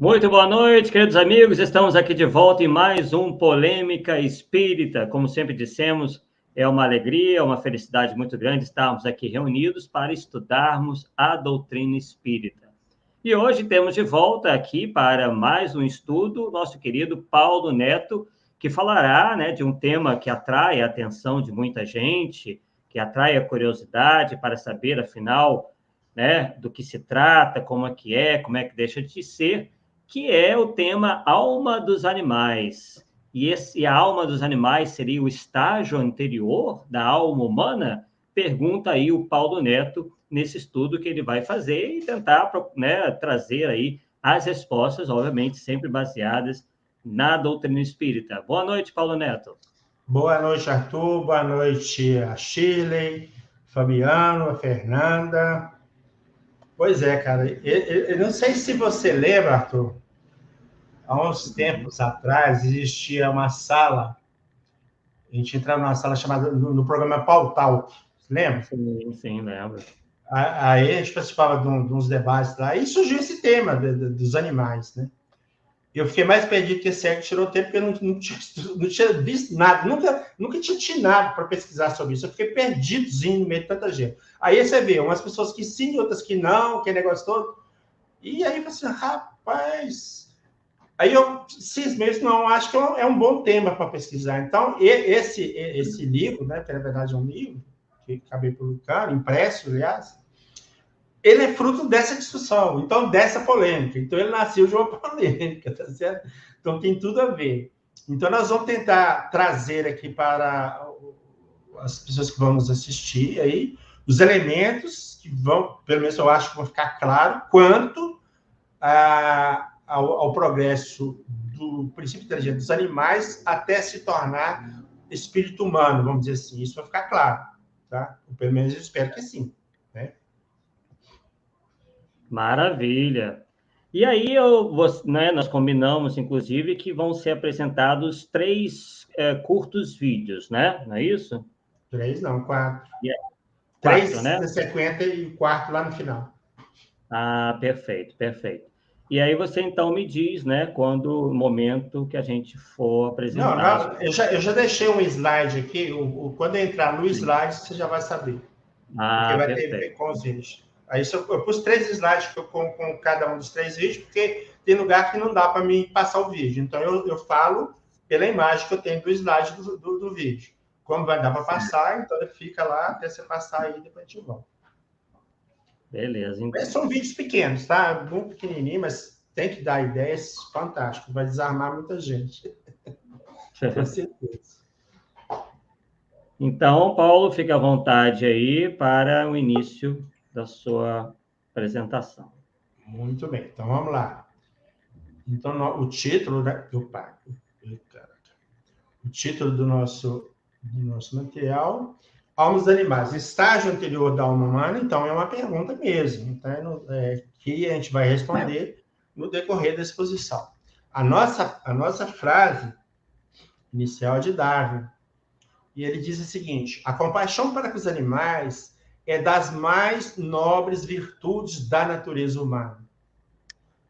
Muito boa noite, queridos amigos. Estamos aqui de volta em mais um Polêmica Espírita. Como sempre dissemos, é uma alegria, uma felicidade muito grande estarmos aqui reunidos para estudarmos a doutrina espírita. E hoje temos de volta aqui para mais um estudo o nosso querido Paulo Neto, que falará, de um tema que atrai a atenção de muita gente, que atrai a curiosidade para saber, afinal, do que se trata, como é que deixa de ser, que é o tema alma dos animais. E a alma dos animais seria o estágio anterior da alma humana? Pergunta aí o Paulo Neto nesse estudo que ele vai fazer e tentar, trazer aí as respostas, obviamente, sempre baseadas na doutrina espírita. Boa noite, Paulo Neto. Boa noite, Arthur. Boa noite a Shirley, Fabiano, a Fernanda. Pois é, cara. Eu não sei se você lembra, Arthur, há uns tempos atrás existia uma sala, a gente entrava numa sala chamada, no programa Pautal, lembra? Sim, lembro. Aí a gente participava de uns debates lá e surgiu esse tema dos animais, né? Eu fiquei mais perdido que esse tirou tempo, porque eu não tinha visto nada, nunca tinha tido para pesquisar sobre isso. Eu fiquei perdidozinho no meio de tanta gente. Aí você vê, umas pessoas que sim, outras que não, que negócio todo. E aí eu falei assim, rapaz. Aí eu cismei, não, acho que é um bom tema para pesquisar. Então, esse livro, né, que na verdade é um livro, que acabei publicando, impresso, aliás, ele é fruto dessa discussão, então dessa polêmica. Então ele nasceu de uma polêmica, tá certo? Então tem tudo a ver. Então nós vamos tentar trazer aqui para as pessoas que vão nos assistir aí os elementos que vão, pelo menos eu acho que vão ficar claro quanto ao progresso do princípio inteligente dos animais até se tornar espírito humano, vamos dizer assim. Isso vai ficar claro, tá? Pelo menos eu espero que sim, né? Maravilha. E aí nós combinamos, inclusive, que vão ser apresentados três curtos vídeos, né? Não é isso? 3 não, 4. Quatro, 3 né? na sequência e o quarto lá no final. Ah, perfeito, perfeito. E aí você então me diz, quando o momento que a gente for Não, apresentar as... não, eu já deixei um slide aqui. Quando entrar no slide, você já vai saber. Porque Ah, vai ter a ver perfeito. com os vídeos. Aí eu pus 3 slides com cada um dos 3 vídeos, porque tem lugar que não dá para mim passar o vídeo. Então eu falo pela imagem que eu tenho do slide do vídeo. Como vai dar para passar, então ele fica lá até você passar aí e depois a gente volta. Beleza, então. São vídeos pequenos, tá? Muito pequenininho, mas tem que dar ideias fantásticas. Vai desarmar muita gente. Com certeza. Então, Paulo, fique à vontade aí para o início da sua apresentação. Muito bem, então vamos lá. Então, o título o título do nosso material, Almas dos Animais, estágio anterior da alma humana, então é uma pergunta mesmo, então, que a gente vai responder no decorrer da exposição. A nossa frase inicial é de Darwin, e ele diz o seguinte: a compaixão para com os animais é das mais nobres virtudes da natureza humana.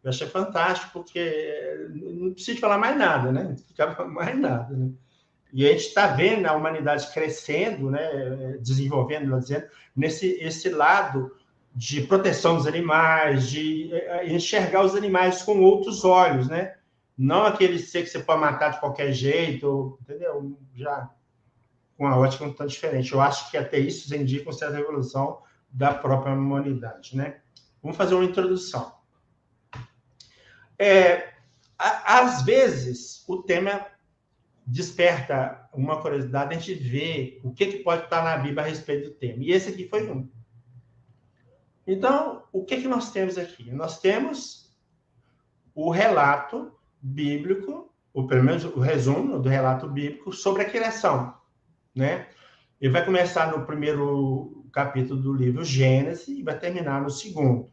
Eu achei fantástico, porque não precisa falar mais nada, né? Não fica mais nada, né? E a gente está vendo a humanidade crescendo, né? Desenvolvendo, dizendo, esse lado de proteção dos animais, de enxergar os animais com outros olhos, né? Não aquele ser que você pode matar de qualquer jeito, entendeu? Já com uma ótica tão diferente. Eu acho que até isso indica uma certa evolução da própria humanidade, né? Vamos fazer uma introdução. Às vezes, o tema desperta uma curiosidade, a gente vê o que pode estar na Bíblia a respeito do tema. E esse aqui foi um. Então, o que nós temos aqui? Nós temos o relato bíblico, ou pelo menos o resumo do relato bíblico sobre a criação, né? Ele vai começar no primeiro capítulo do livro Gênesis e vai terminar no segundo,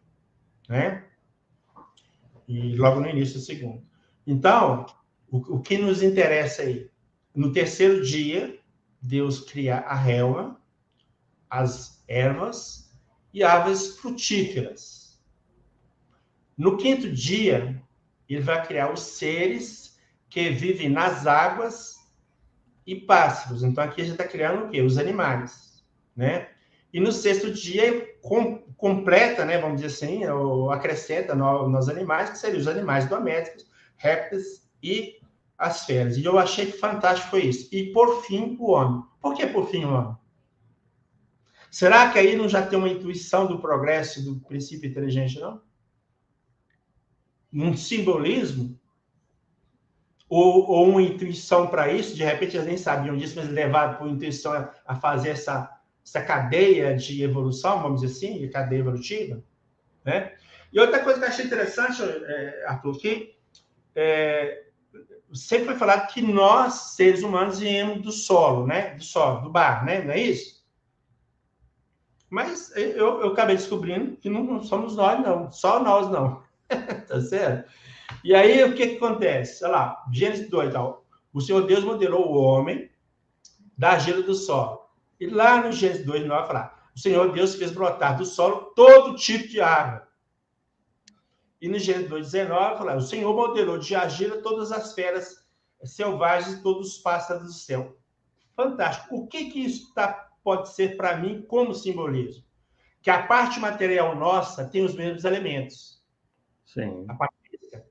né? E logo no início do segundo. Então, o que nos interessa aí? No terceiro dia, Deus cria a relva, as ervas e aves frutíferas. No quinto dia, ele vai criar os seres que vivem nas águas e pássaros. Então, aqui a gente está criando o quê? Os animais, né? E no sexto dia, completa, né, vamos dizer assim, ou acrescenta nos animais, que seriam os animais domésticos, répteis e as feras. E eu achei que fantástico foi isso. E, por fim, o homem. Por que, por fim, o homem? Será que aí não já tem uma intuição do progresso, do princípio inteligente, não? Um simbolismo? Ou uma intuição para isso? De repente, eles nem sabiam disso, mas levaram por intuição a fazer essa cadeia de evolução, vamos dizer assim, de cadeia evolutiva, né? E outra coisa que eu achei interessante, Arthur, que sempre foi falado que nós, seres humanos, viemos do solo, né? Do solo, do bar, né? Não é isso? Mas eu acabei descobrindo que não somos nós, não. Só nós, não. Tá certo? E aí, o que acontece? Olha lá, Gênesis 2, tal. O Senhor Deus modelou o homem da argila do solo. E lá no Gênesis 2, 9, fala, o Senhor Deus fez brotar do solo todo tipo de água. E no Gênesis 2, 19, fala, o Senhor modelou de argila todas as feras selvagens e todos os pássaros do céu. Fantástico. O que isso pode ser para mim como simbolismo? Que a parte material nossa tem os mesmos elementos. Sim. A parte física.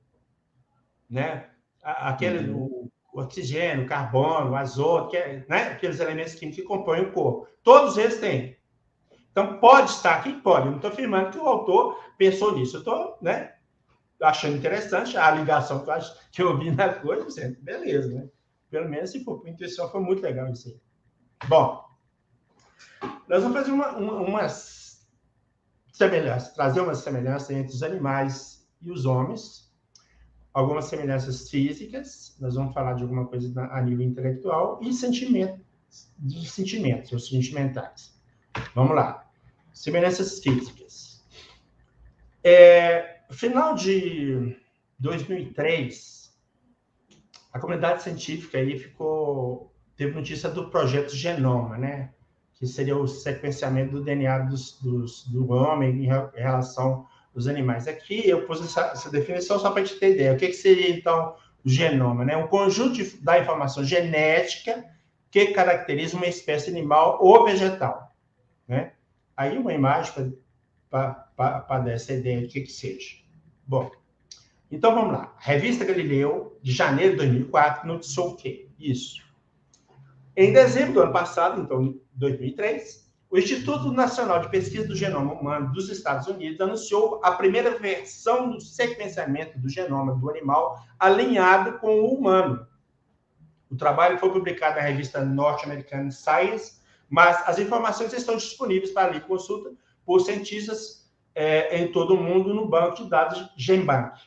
Né? Aquele, o oxigênio, o carbono, o azoto, né? Aqueles elementos químicos que compõem o corpo. Todos eles têm. Então, pode estar aqui? Pode. Eu não estou afirmando que o autor pensou nisso. Eu estou, né, achando interessante a ligação que eu vi na coisa. Sempre. Beleza, né? Pelo menos, se for por intuição, foi muito legal isso aí. Bom, nós vamos fazer umas semelhanças, trazer umas semelhanças entre os animais e os homens, algumas semelhanças físicas, nós vamos falar de alguma coisa a nível intelectual e sentimentos, ou sentimentais. Vamos lá. Semelhanças físicas. No final de 2003, a comunidade científica aí teve notícia do projeto Genoma, né? Que seria o sequenciamento do DNA do homem em relação aos animais. Aqui eu pus essa definição só para a gente ter ideia. O que seria, então, o genoma? Né? Um conjunto da informação genética que caracteriza uma espécie animal ou vegetal. Né? Aí uma imagem para dar essa ideia do que seja. Bom, então vamos lá. Revista Galileu, de janeiro de 2004, noticiou o quê? Isso. Em dezembro do ano passado, então, 2003, o Instituto Nacional de Pesquisa do Genoma Humano dos Estados Unidos anunciou a primeira versão do sequenciamento do genoma do animal alinhado com o humano. O trabalho foi publicado na revista norte-americana Science, mas as informações estão disponíveis para livre consulta por cientistas em todo o mundo no banco de dados GenBank.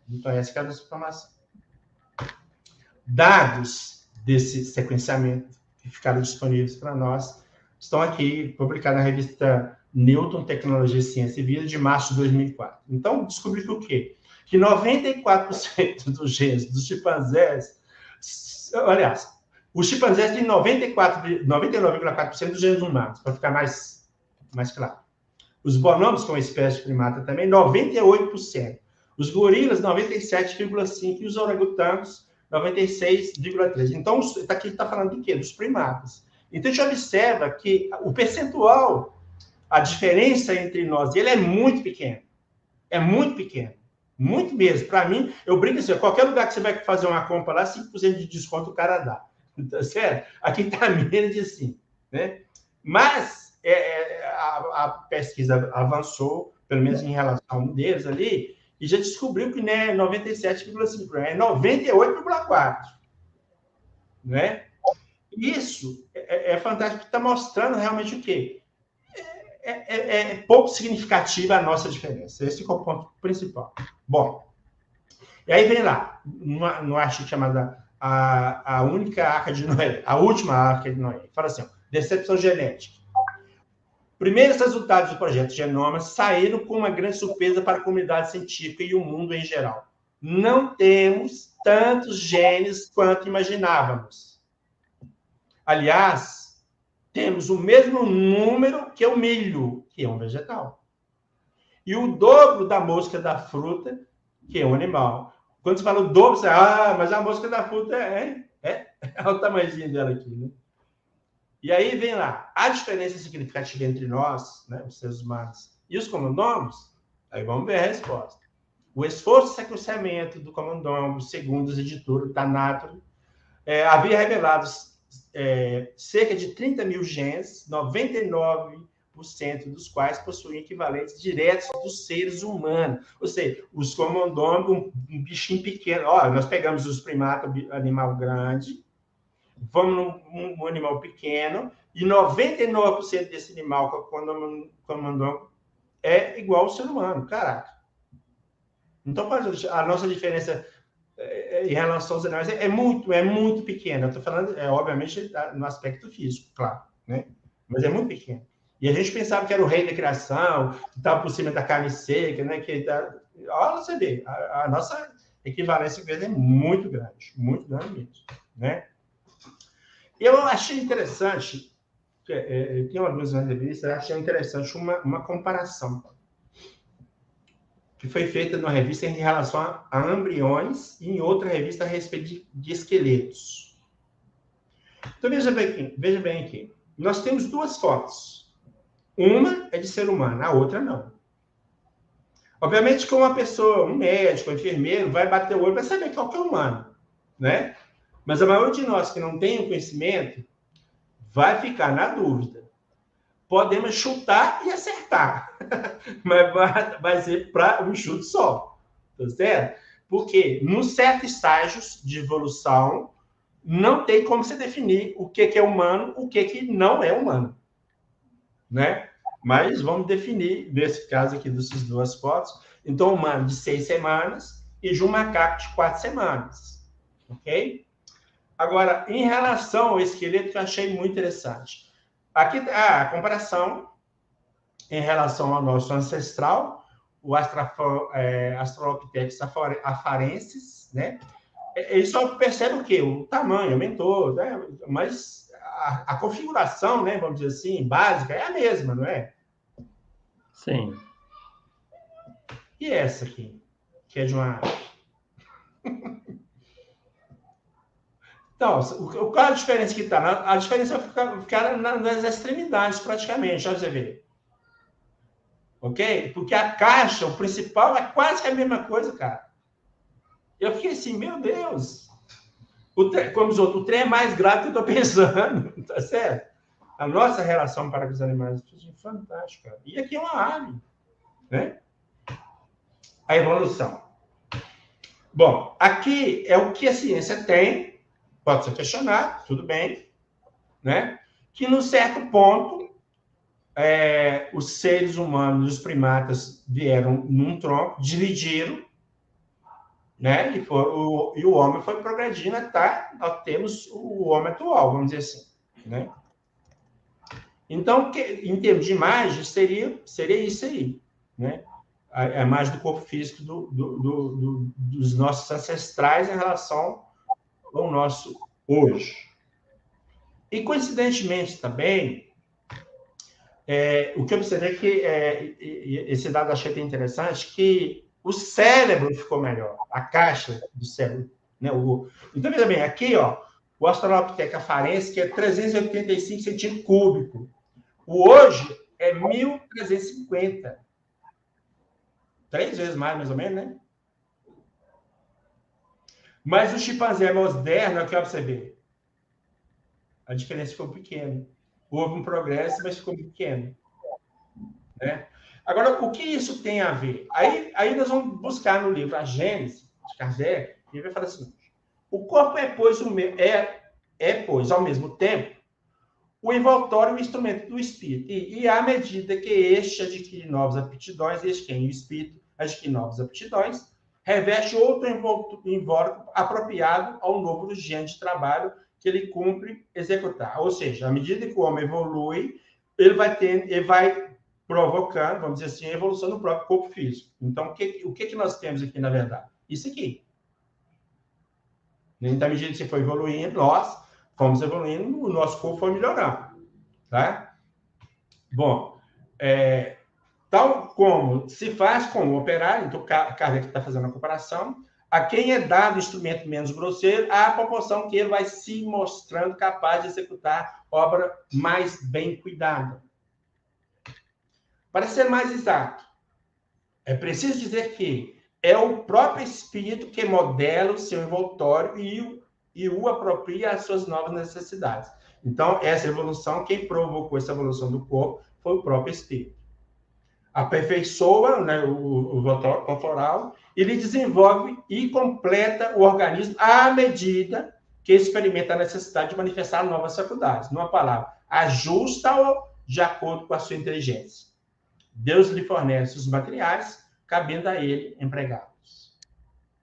Então, essa é a nossa informação. Dados desse sequenciamento que ficaram disponíveis para nós estão aqui, publicados na revista Newton, Tecnologia, Ciência e Vida, de março de 2004. Então, descobri que o quê? Que 94% dos genes dos chimpanzés, aliás, os chimpanzés têm 99,4% dos genes humanos, para ficar mais claro. Os bonobos, como espécie de primata também, 98%. Os gorilas, 97,5%. E os orangotangos, 96,3%. Então, aqui está falando de quê? Dos primatas. Então, a gente observa que o percentual, a diferença entre nós e ele é muito pequeno. É muito pequeno. Muito mesmo. Para mim, eu brinco assim, qualquer lugar que você vai fazer uma compra lá, 5% de desconto o cara dá. Tá certo? Aqui está menos de 5%. Né? Mas a pesquisa avançou, pelo menos em relação a um deles ali, e já descobriu que não é 97,5%, é 98,4%. Né? Isso é fantástico, está mostrando realmente o quê? É pouco significativa a nossa diferença. Esse é o ponto principal. Bom, e aí vem lá, numa arte chamada a única arca de Noé, a última arca de Noé. Fala assim, decepção genética. Primeiros resultados do projeto Genoma saíram com uma grande surpresa para a comunidade científica e o mundo em geral. Não temos tantos genes quanto imaginávamos. Aliás, temos o mesmo número que o milho, que é um vegetal. E o dobro da mosca da fruta, que é um animal. Quando você fala o dobro, você mas a mosca da fruta é o tamanhozinho dela aqui, né? E aí vem lá, a diferença significativa entre nós, né, os seres humanos, e os camundongos, aí vamos ver a resposta. O esforço de sequenciamento do camundongo, segundo os editores Thanatos, havia revelado cerca de 30 mil genes, 99% dos quais possuem equivalentes diretos dos seres humanos. Ou seja, os camundongos, um bichinho pequeno. Nós pegamos os primatas, animal grande, vamos num animal pequeno, e 99% desse animal, camundongo, é igual ao ser humano. Caraca. Então, a nossa diferença em relação aos animais é muito pequena. Eu estou falando, obviamente, no aspecto físico, claro, né? Mas é muito pequeno. E a gente pensava que era o rei da criação, que estava por cima da carne seca, né? Olha, você vê, a nossa equivalência é muito grande mesmo, né? Eu achei interessante, tem algumas revistas, eu achei interessante uma comparação que foi feita numa revista em relação a embriões e em outra revista a respeito de esqueletos. Então, veja bem aqui. Nós temos duas fotos. Uma é de ser humano, a outra não. Obviamente que uma pessoa, um médico, um enfermeiro, vai bater o olho para saber qual que é humano, né? Mas a maioria de nós que não tem o conhecimento vai ficar na dúvida. Podemos chutar e acertar, mas vai ser para um chute só, tá certo? Porque, nos certos estágios de evolução, não tem como você definir o que é humano, o que não é humano, né? Mas vamos definir, nesse caso aqui dessas duas fotos, então, humano de 6 semanas e de um macaco de 4 semanas, ok? Agora, em relação ao esqueleto, que eu achei muito interessante. Aqui a comparação em relação ao nosso ancestral, o Australopithecus afarensis, né? Ele só percebe o quê? O tamanho aumentou, né? Mas a configuração, né, vamos dizer assim, básica, é a mesma, não é? Sim. E essa aqui, que é de uma... Então, qual a diferença que está? A diferença vai ficar nas extremidades, praticamente, já você vê. Ok? Porque a caixa, o principal, é quase que a mesma coisa, cara. Eu fiquei assim, meu Deus. Como os outros, o trem é mais grave que eu estou pensando, tá certo? A nossa relação para com os animais é fantástica. E aqui é uma ave, né? A evolução. Bom, aqui é o que a ciência tem, pode ser questionado, tudo bem, né? Que, num certo ponto, os seres humanos, os primatas, vieram num tronco, dividiram, né? E o homem foi progredindo até nós temos o homem atual, vamos dizer assim, né? Então, em termos de imagem, seria isso aí, né? A imagem do corpo físico dos nossos ancestrais em relação ao nosso hoje. E, coincidentemente, também, o que eu observei é que esse dado achei até interessante, que o cérebro ficou melhor, a caixa do cérebro, né? Então, veja bem, aqui, ó, o Australopithecus afarensis, que é 385 centímetros cúbicos. O hoje é 1.350. 3 vezes mais ou menos, né? Mas o chimpanzé moderno, aqui, ó, pra você ver. A diferença ficou pequena. Houve um progresso, mas ficou pequeno, né? Agora, o que isso tem a ver? Aí nós vamos buscar no livro A Gênese, de Kardec, e ele vai falar assim: o corpo pois, ao mesmo tempo, o envoltório e o instrumento do espírito. E à medida que este adquire novas aptidões, o espírito adquire novas aptidões, reveste outro invólucro apropriado ao novo gênero de trabalho que ele cumpre executar. Ou seja, à medida que o homem evolui, ele vai provocando, vamos dizer assim, a evolução do próprio corpo físico. Então, o que nós temos aqui, na verdade? Isso aqui. Então, à medida que você foi evoluindo, nós fomos evoluindo, o nosso corpo foi melhorando. Tá? Bom, tal como se faz com o operário, então Kardec está fazendo a comparação, A quem é dado o instrumento menos grosseiro, há a proporção que ele vai se mostrando capaz de executar obra mais bem cuidada. Para ser mais exato, é preciso dizer que é o próprio espírito que modela o seu envoltório e o apropria às suas novas necessidades. Então, essa evolução, quem provocou essa evolução do corpo foi o próprio espírito. Aperfeiçoa, né, o corporal, ele desenvolve e completa o organismo à medida que experimenta a necessidade de manifestar novas faculdades. Numa palavra, ajusta-o de acordo com a sua inteligência. Deus lhe fornece os materiais, cabendo a ele empregá-los.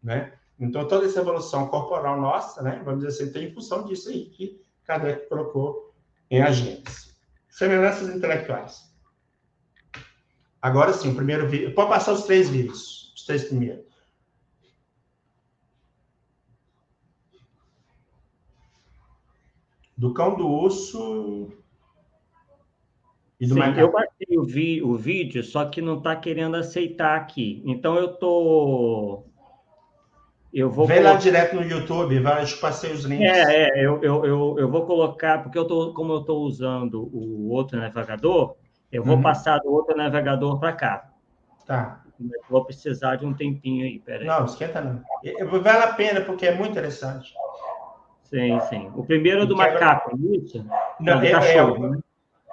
Né? Então, toda essa evolução corporal nossa, né, vamos dizer assim, tem função disso aí que Kardec colocou em agência. Semelhanças intelectuais. Agora sim, o primeiro vídeo. Pode passar os 3 vídeos, os 3 primeiros. Do cão, do urso e do macaco. Eu baixei o vídeo, só que não está querendo aceitar aqui. Então eu vou Vem lá direto no YouTube, eu te passei os links. Eu vou colocar, porque como eu estou usando o outro navegador, eu vou passar do outro navegador para cá. Tá. Vou precisar de um tempinho aí, peraí. Não, esquenta não. Vale a pena, porque é muito interessante. Sim, sim. O primeiro é do macaco, isso? Não, do cachorro, né?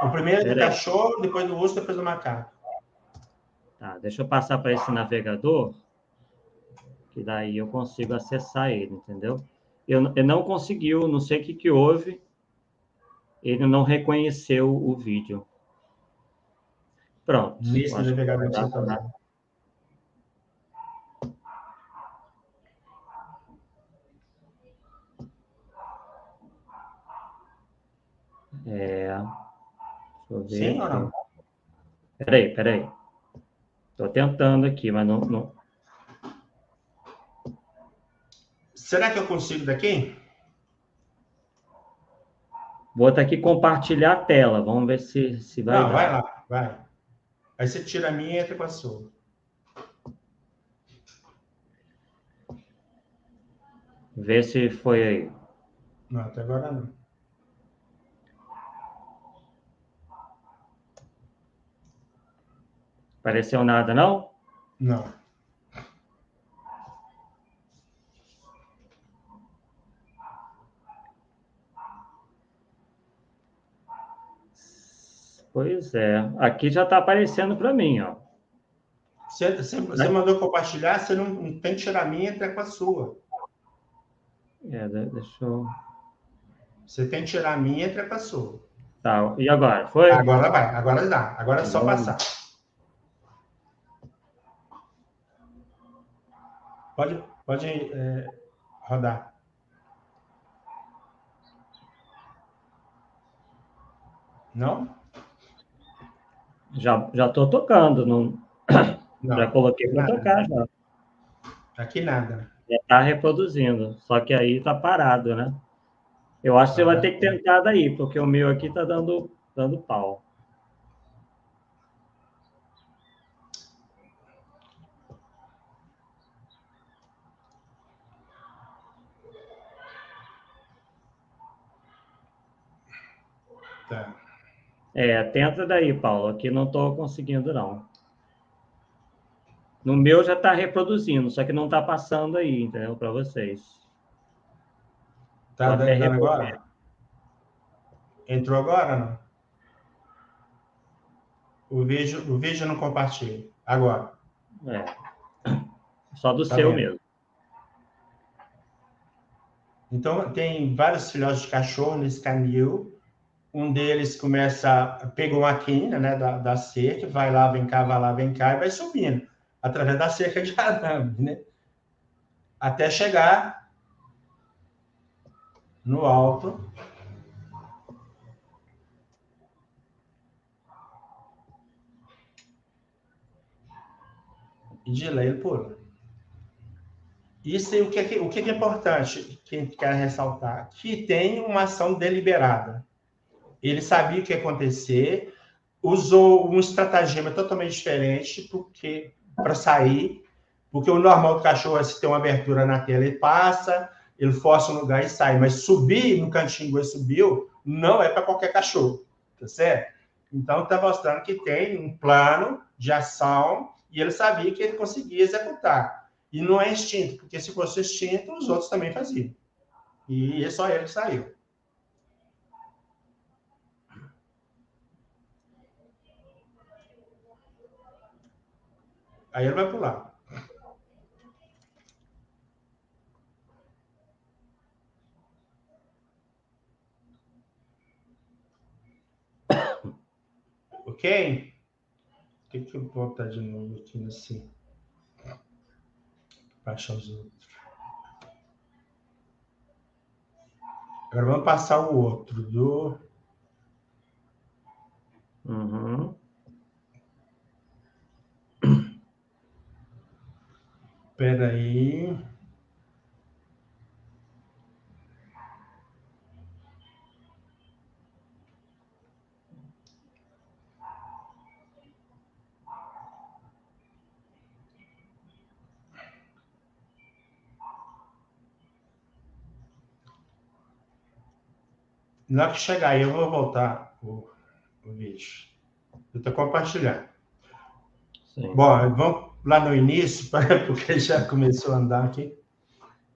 O primeiro é do cachorro, depois do urso, depois do macaco. Tá, deixa eu passar para esse navegador, que daí eu consigo acessar ele, entendeu? Ele não conseguiu, não sei o que houve, ele não reconheceu o vídeo. Pronto. Nesse navegador que você está usando. Deixa eu ver. Sim ou não? Peraí. Estou tentando aqui, mas não... Será que eu consigo daqui? Vou estar aqui compartilhar a tela. Vamos ver se vai dar. Vai lá, vai. Aí você tira a minha e entra com a sua. Vê se foi aí. Não, até agora não. Apareceu nada, não? Não. Pois é. Aqui já está aparecendo para mim, ó. Você mandou compartilhar, você não tem que tirar a minha e entrar com a sua. Deixa eu... Você tem que tirar a minha e entrar com a sua. Tá, e agora? Foi? Agora vai, agora dá. Agora é só passar. Pode rodar. Não? Já estou tocando. Não, já coloquei para tocar, já. Aqui nada. Já está reproduzindo, só que aí está parado, né? Eu acho que você vai ter que tentar daí, porque o meu aqui está dando pau. Tá. Tenta daí, Paulo. Aqui não estou conseguindo, não. No meu já está reproduzindo, só que não está passando aí, entendeu? Para vocês. Tá dando agora? Entrou agora, não? O vídeo não compartilha. Agora. Só do seu mesmo. Então, tem vários filhotes de cachorro nesse canil. Um deles pega uma quina, né, da cerca, vai lá, vem cá, e vai subindo, através da cerca de arame, né? Até chegar no alto. E de lá ele pula. Isso aí, o que é importante, que a gente quer ressaltar? Que tem uma ação deliberada. Ele sabia o que ia acontecer, usou um estratagema totalmente diferente para sair, Porque o normal do cachorro é se tem uma abertura na tela, ele passa, ele força um lugar e sai. Mas subir no cantinho ele subiu, não é para qualquer cachorro, tá certo? Então, está mostrando que tem um plano de ação e ele sabia que ele conseguia executar. E não é instinto, porque se fosse instinto, os outros também faziam. E é só ele que saiu. Aí ele vai pular. Ok? Que eu vou botar de novo aqui nesse... Para achar os outros. Agora vamos passar o outro do... Uhum. Espera aí. Na hora que chegar aí, eu vou voltar o vídeo. Eu estou compartilhando. Sim. Bom, vamos lá no início, porque já começou a andar aqui.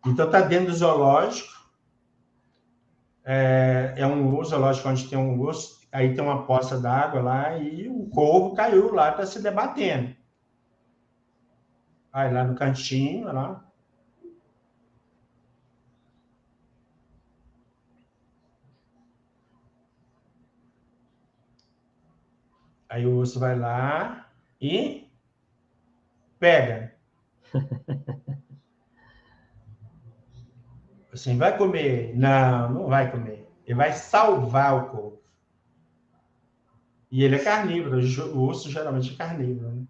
Então, está dentro do zoológico. É um zoológico onde tem um urso, aí tem uma poça d'água lá e o corvo caiu lá, está se debatendo. Aí lá no cantinho, lá. Aí o urso vai lá e pega. Assim, vai comer? Não, não vai comer. Ele vai salvar o corvo. E ele é carnívoro, o urso geralmente é carnívoro, né?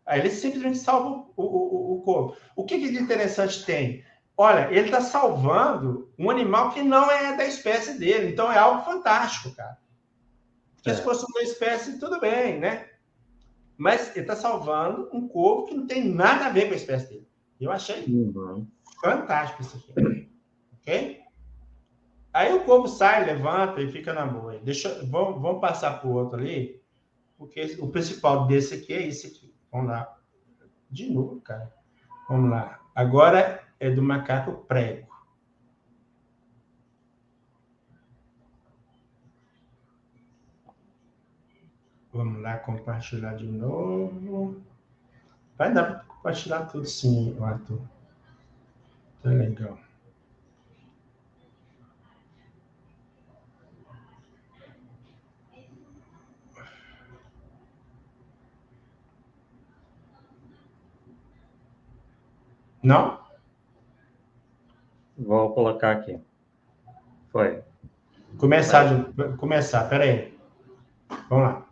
Aí ele simplesmente salva o corvo. O que de interessante tem? Olha, ele está salvando um animal que não é da espécie dele. Então é algo fantástico, cara. Porque se fosse uma espécie, tudo bem, né? Mas ele está salvando um corvo que não tem nada a ver com a espécie dele. Eu achei fantástico isso aqui. Ok? Aí o corvo sai, levanta e fica na boa. Vamos passar para o outro ali, porque o principal desse aqui é esse aqui. Vamos lá. De novo, cara. Vamos lá. Agora é do macaco prego. Vamos lá, compartilhar de novo. Vai dar para compartilhar tudo sim, Arthur. Tá legal. Não? Vou colocar aqui. Foi. Começar, peraí. Vamos lá.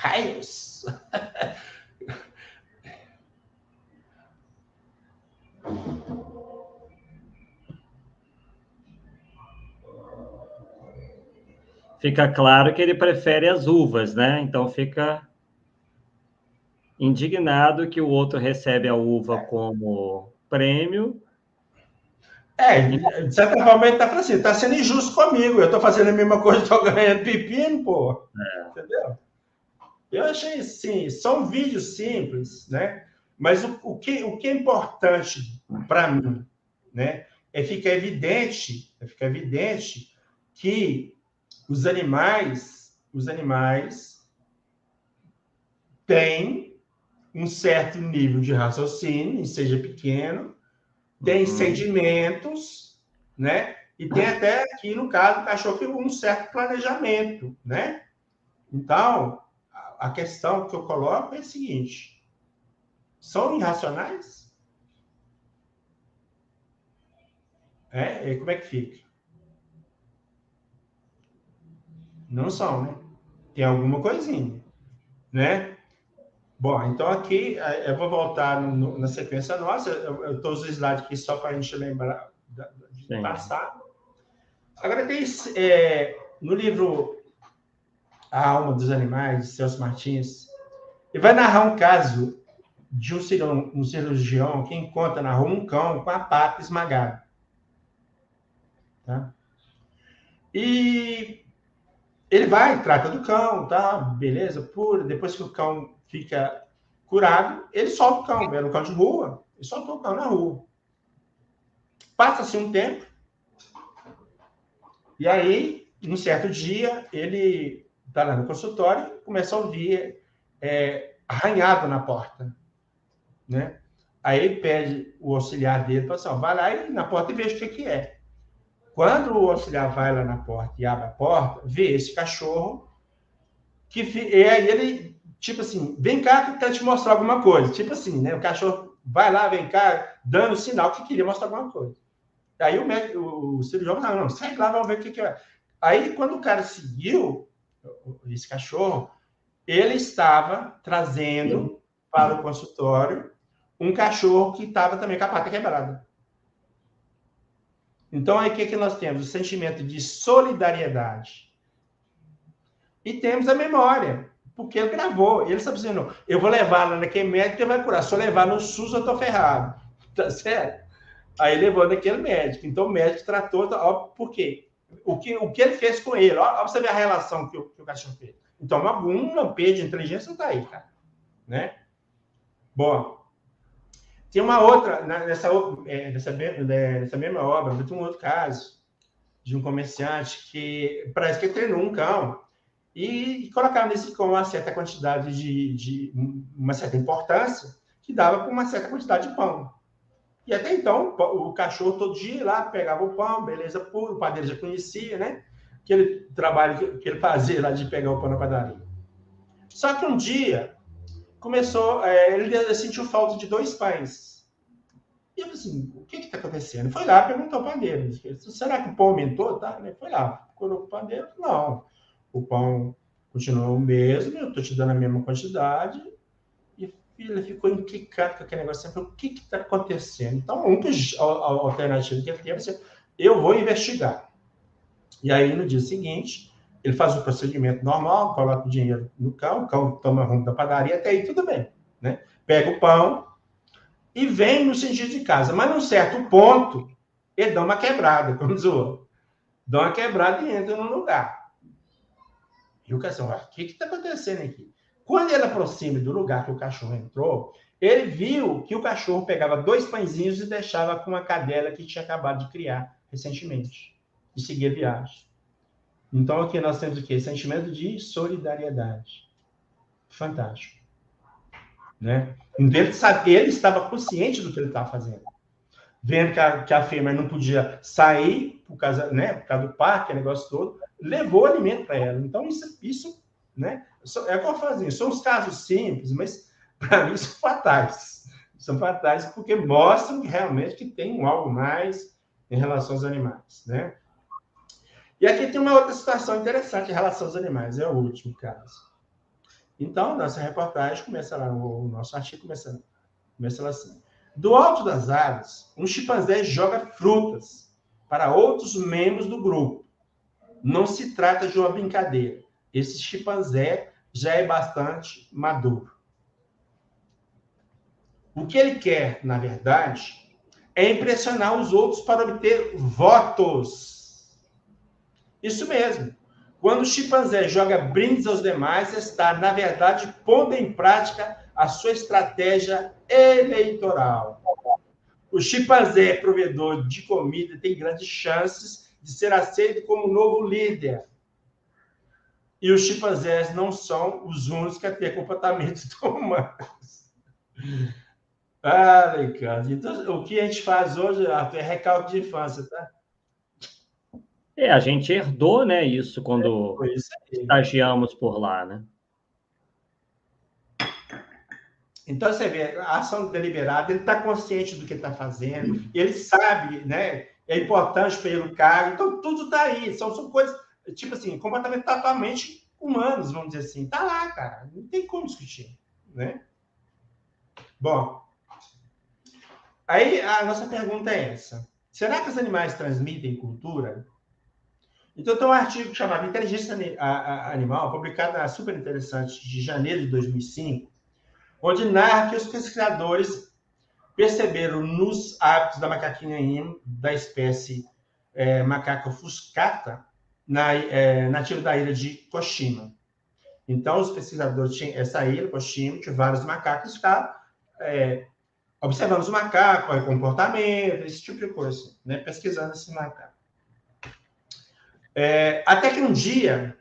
Raios! Fica claro que ele prefere as uvas, né? Então fica indignado que o outro recebe a uva como prêmio. De certa forma, ele está falando assim, está sendo injusto comigo. Eu estou fazendo a mesma coisa, estou ganhando pepino, pô. Entendeu? Eu achei assim, são vídeos simples, né? Mas o que é importante para mim, né? Fica evidente que os animais têm um certo nível de raciocínio, seja pequeno, tem sentimentos, né? E tem até aqui, no caso do cachorro, um certo planejamento, né? Então, a questão que eu coloco é a seguinte: são irracionais? E como é que fica? Não são, né? Tem alguma coisinha, né? Bom, então aqui eu vou voltar na sequência nossa. Eu estou usando o slide aqui só para a gente lembrar de passar. Agora tem no livro A Alma dos Animais, de Celso Martins, ele vai narrar um caso de um cirurgião que encontra na rua um cão com a pata esmagada. Tá? E ele vai, trata do cão, tá? Beleza, pura. Depois que o cão fica curado, ele solta o cão. Era um cão de rua, ele soltou o cão na rua. Passa-se um tempo, e aí, num certo dia, ele está lá no consultório e começa a ouvir arranhado na porta, né? Aí ele pede o auxiliar dele, fala assim, vai lá na porta e veja o que é. Quando o auxiliar vai lá na porta e abre a porta, vê esse cachorro, e aí ele, tipo assim, vem cá que eu quero te mostrar alguma coisa. Tipo assim, né? O cachorro vai lá, vem cá, dando sinal que queria mostrar alguma coisa. Aí o cirurgião falou, não, sai lá, vamos ver o que é. Aí, quando o cara seguiu esse cachorro, ele estava trazendo para o consultório um cachorro que estava também com a pata quebrada. Então, aí o que nós temos? O sentimento de solidariedade. E temos a memória, porque ele gravou. Ele está dizendo, eu vou levar lá naquele médico que vai curar. Se eu levar no SUS, eu estou ferrado. Tá certo? Aí levou naquele médico. Então, o médico tratou, ó, por quê? O que ele fez com ele? Ó, você ver a relação que o cachorro fez. Então, um lampejo de inteligência não está aí, cara. Né? Bom, tem uma outra, nessa mesma obra, tem um outro caso de um comerciante que parece que treinou um cão e colocava nesse cão uma certa quantidade de uma certa importância que dava para uma certa quantidade de pão. E até então, o cachorro todo dia ia lá, pegava o pão, beleza puro, o padeiro já conhecia, né? Aquele trabalho que ele fazia lá de pegar o pão na padaria. Só que um dia, ele sentiu falta de 2 pães. E eu falei assim, o que está acontecendo? Foi lá, perguntou ao padeiro. Será que o pão aumentou? Tá? Ele foi lá, procurou o padeiro. Não, o pão continuou o mesmo, eu estou te dando a mesma quantidade. E ele ficou implicado com aquele negócio. Sempre, o que está acontecendo? Então, a única alternativa que ele teve é assim, eu vou investigar. E aí, no dia seguinte, ele faz o procedimento normal, coloca o dinheiro no cão, o cão toma rumo da padaria, até aí tudo bem. Né? Pega o pão e vem no sentido de casa. Mas, num certo ponto, ele dá uma quebrada, como diz o outro. Dá uma quebrada e entra num lugar. E o cachorro, o que está acontecendo aqui? Quando ele aproxima do lugar que o cachorro entrou, ele viu que o cachorro pegava 2 pãezinhos e deixava com uma cadela que tinha acabado de criar recentemente. E seguia a viagem. Então, aqui nós temos o quê? Sentimento de solidariedade. Fantástico. Né? Então, ele estava consciente do que ele estava fazendo. Vendo que a fêmea não podia sair por causa do parque, o negócio todo, levou alimento para ela. Então, isso né? É como eu falo, são os casos simples, mas para mim são fatais. São fatais porque mostram realmente que tem algo mais em relação aos animais. Né? E aqui tem uma outra situação interessante em relação aos animais, é o último caso. Então, nossa reportagem começa lá, o nosso artigo começa lá assim. Do alto das árvores, um chimpanzé joga frutas para outros membros do grupo. Não se trata de uma brincadeira. Esse chimpanzé já é bastante maduro. O que ele quer, na verdade, é impressionar os outros para obter votos. Isso mesmo. Quando o chimpanzé joga brindes aos demais, está, na verdade, pondo em prática a sua estratégia eleitoral. O chimpanzé provedor de comida tem grandes chances de ser aceito como novo líder. E os chimpanzés não são os únicos a ter comportamentos humanos. Ah, Ricardo. Então, o que a gente faz hoje, Arthur, é recalque de infância, tá? A gente herdou, né, isso quando estagiamos por lá, né? Então, você vê, a ação deliberada, ele está consciente do que está fazendo, ele sabe, né? É importante para ele o cargo, então tudo está aí. São coisas, tipo assim, comportamento totalmente humanos, vamos dizer assim. Está lá, cara, não tem como discutir, né? Bom, aí a nossa pergunta é essa. Será que os animais transmitem cultura? Então, tem um artigo chamado Inteligência Animal, publicado na Super Interessante, de janeiro de 2005, onde narra que os pesquisadores perceberam nos hábitos da macaquinha emu, da espécie macaca fuscata, nativa da ilha de Koshima. Então, os pesquisadores tinham essa ilha, Koshima, tinha vários macacos, ficavam observando os macacos, o comportamento, esse tipo de coisa, né? Pesquisando esse macaco. Até que um dia,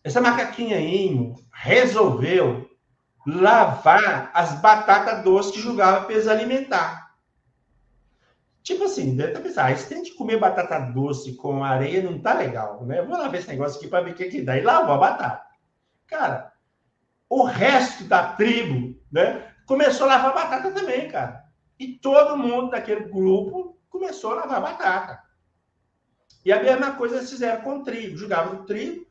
essa macaquinha emu resolveu lavar as batatas doces que jogava para eles alimentar. Tipo assim, deve pensar, esse tem de comer batata doce com areia não tá legal, né? Eu vou lavar esse negócio aqui para ver o que dá. E lavou a batata. Cara, o resto da tribo, né, começou a lavar batata também, cara. E todo mundo daquele grupo começou a lavar batata. E a mesma coisa eles fizeram com o trigo. Jogavam o trigo,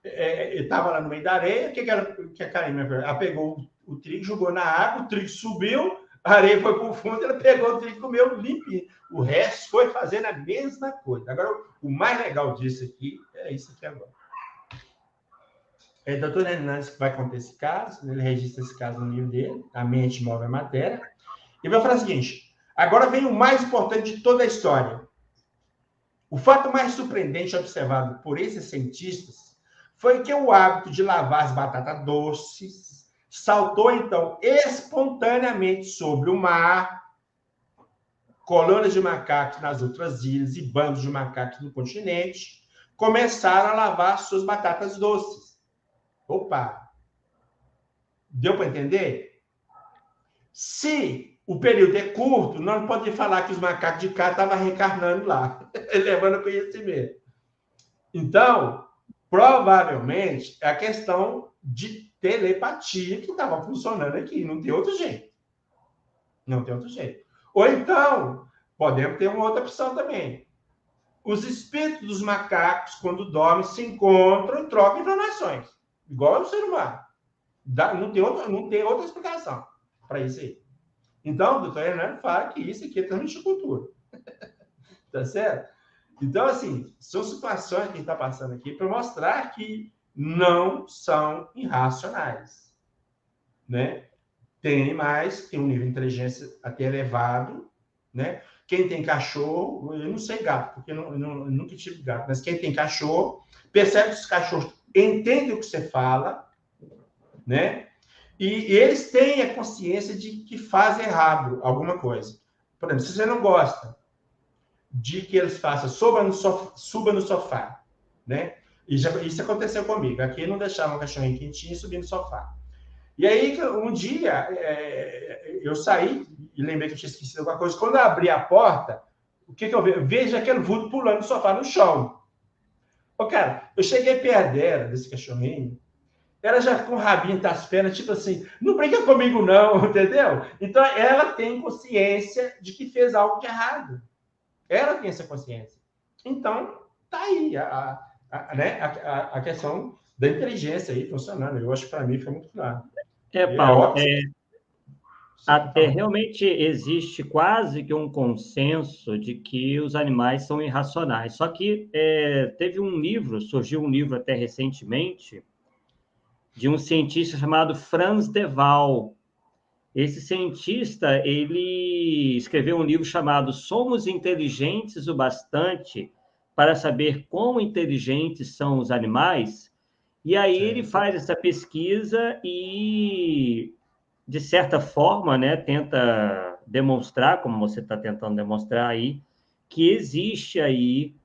estava lá no meio da areia, o que a Karine fez? Ela pegou o trigo, jogou na água, o trigo subiu, a areia foi para o fundo, ela pegou o trigo e comeu limpinho. O resto foi fazendo a mesma coisa. Agora, o mais legal disso aqui é isso aqui agora. É o doutor Hernandes que vai contar esse caso, ele registra esse caso no livro dele, A Mente Move a Matéria, e vai falar o seguinte, agora vem o mais importante de toda a história. O fato mais surpreendente observado por esses cientistas foi que o hábito de lavar as batatas doces saltou, então, espontaneamente sobre o mar, colônias de macacos nas outras ilhas e bandos de macacos no continente começaram a lavar suas batatas doces. Opa! Deu para entender? Se o período é curto, não pode falar que os macacos de cá estavam reencarnando lá, levando conhecimento. Então, provavelmente, é a questão de telepatia que estava funcionando aqui. Não tem outro jeito. Não tem outro jeito. Ou então, podemos ter uma outra opção também. Os espíritos dos macacos, quando dormem, se encontram e trocam informações. Igual ao ser humano. Não tem outra explicação para isso aí. Então, o doutor Hernando fala que isso aqui é transmitir cultura. Tá certo? Então, assim, são situações que a gente está passando aqui para mostrar que não são irracionais. Né? Tem animais, tem um nível de inteligência até elevado. Né? Quem tem cachorro, eu não sei gato, porque eu nunca tive gato, mas quem tem cachorro, percebe que os cachorros entendem o que você fala, né? E eles têm a consciência de que faz errado alguma coisa. Por exemplo, se você não gosta de que eles façam suba no sofá, né? E isso aconteceu comigo. Aqui não deixava o cachorrinho quentinho subir no sofá. E aí, um dia, eu saí e lembrei que eu tinha esquecido alguma coisa. Quando eu abri a porta, o que eu vejo? Eu vejo aquele vulto pulando no sofá, no chão. Ô, cara, eu cheguei perto dela, desse cachorrinho, ela já com o rabinho das pernas, tipo assim, não brinca comigo não, entendeu? Então, ela tem consciência de que fez algo de errado. Ela tem essa consciência. Então, tá aí a questão da inteligência aí funcionando. Eu acho que para mim fica muito claro. Paulo, até realmente existe quase que um consenso de que os animais são irracionais. Só que surgiu um livro até recentemente, de um cientista chamado Frans de Waal. Esse cientista, ele escreveu um livro chamado Somos Inteligentes o Bastante para Saber Quão Inteligentes São os Animais? E aí ele faz essa pesquisa e, de certa forma, né, tenta demonstrar, como você está tentando demonstrar aí, que existe aí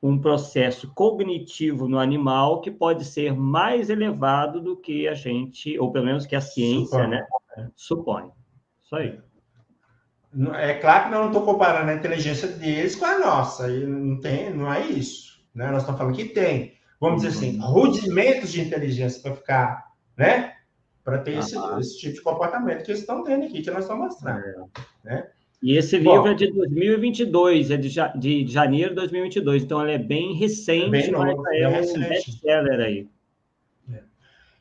um processo cognitivo no animal que pode ser mais elevado do que a gente, ou pelo menos que a ciência, né, supõe. Isso aí. É claro que eu não estou comparando a inteligência deles com a nossa, e não é isso. Né? Nós estamos falando que tem, vamos dizer assim, rudimentos de inteligência para ficar, né? para ter esse tipo de comportamento que eles estão tendo aqui, que nós estamos mostrando. Né? E esse livro é de 2022, é de janeiro de 2022, então ele é bem recente, bem novo, mas é um best-seller aí.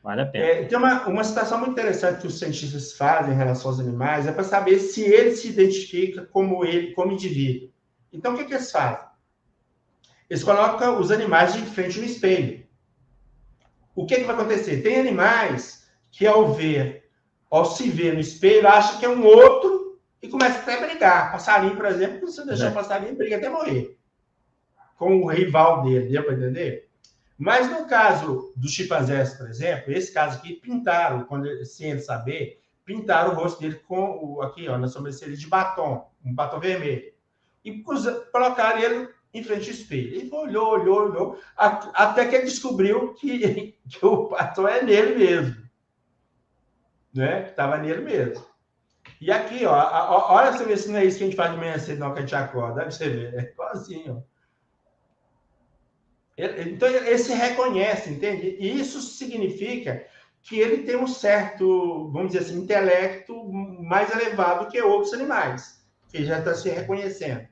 Vale a pena. Tem uma situação muito interessante que os cientistas fazem em relação aos animais, é para saber se ele se identifica como indivíduo. Então, o que eles fazem? Eles colocam os animais de frente no espelho. O que vai acontecer? Tem animais que, ao se ver no espelho, acham que é um outro e começa até a brigar. Passarinho, por exemplo, se você deixar o passarinho, briga até morrer com o rival dele, deu para entender? Mas no caso dos chimpanzés, por exemplo, esse caso aqui, pintaram, sem ele saber, pintaram o rosto dele com aqui, ó, na sobrancelha de batom, um batom vermelho. E colocaram ele em frente ao espelho. Ele olhou, até que ele descobriu que o batom é nele mesmo. Né? Que estava nele mesmo. E aqui, ó, olha você ver se não é isso que a gente faz de manhã cedo, não, que a gente acorda. Deve você ver, é igualzinho, ó. Então, ele se reconhece, entende? E isso significa que ele tem um certo, vamos dizer assim, intelecto mais elevado que outros animais, que já está se reconhecendo.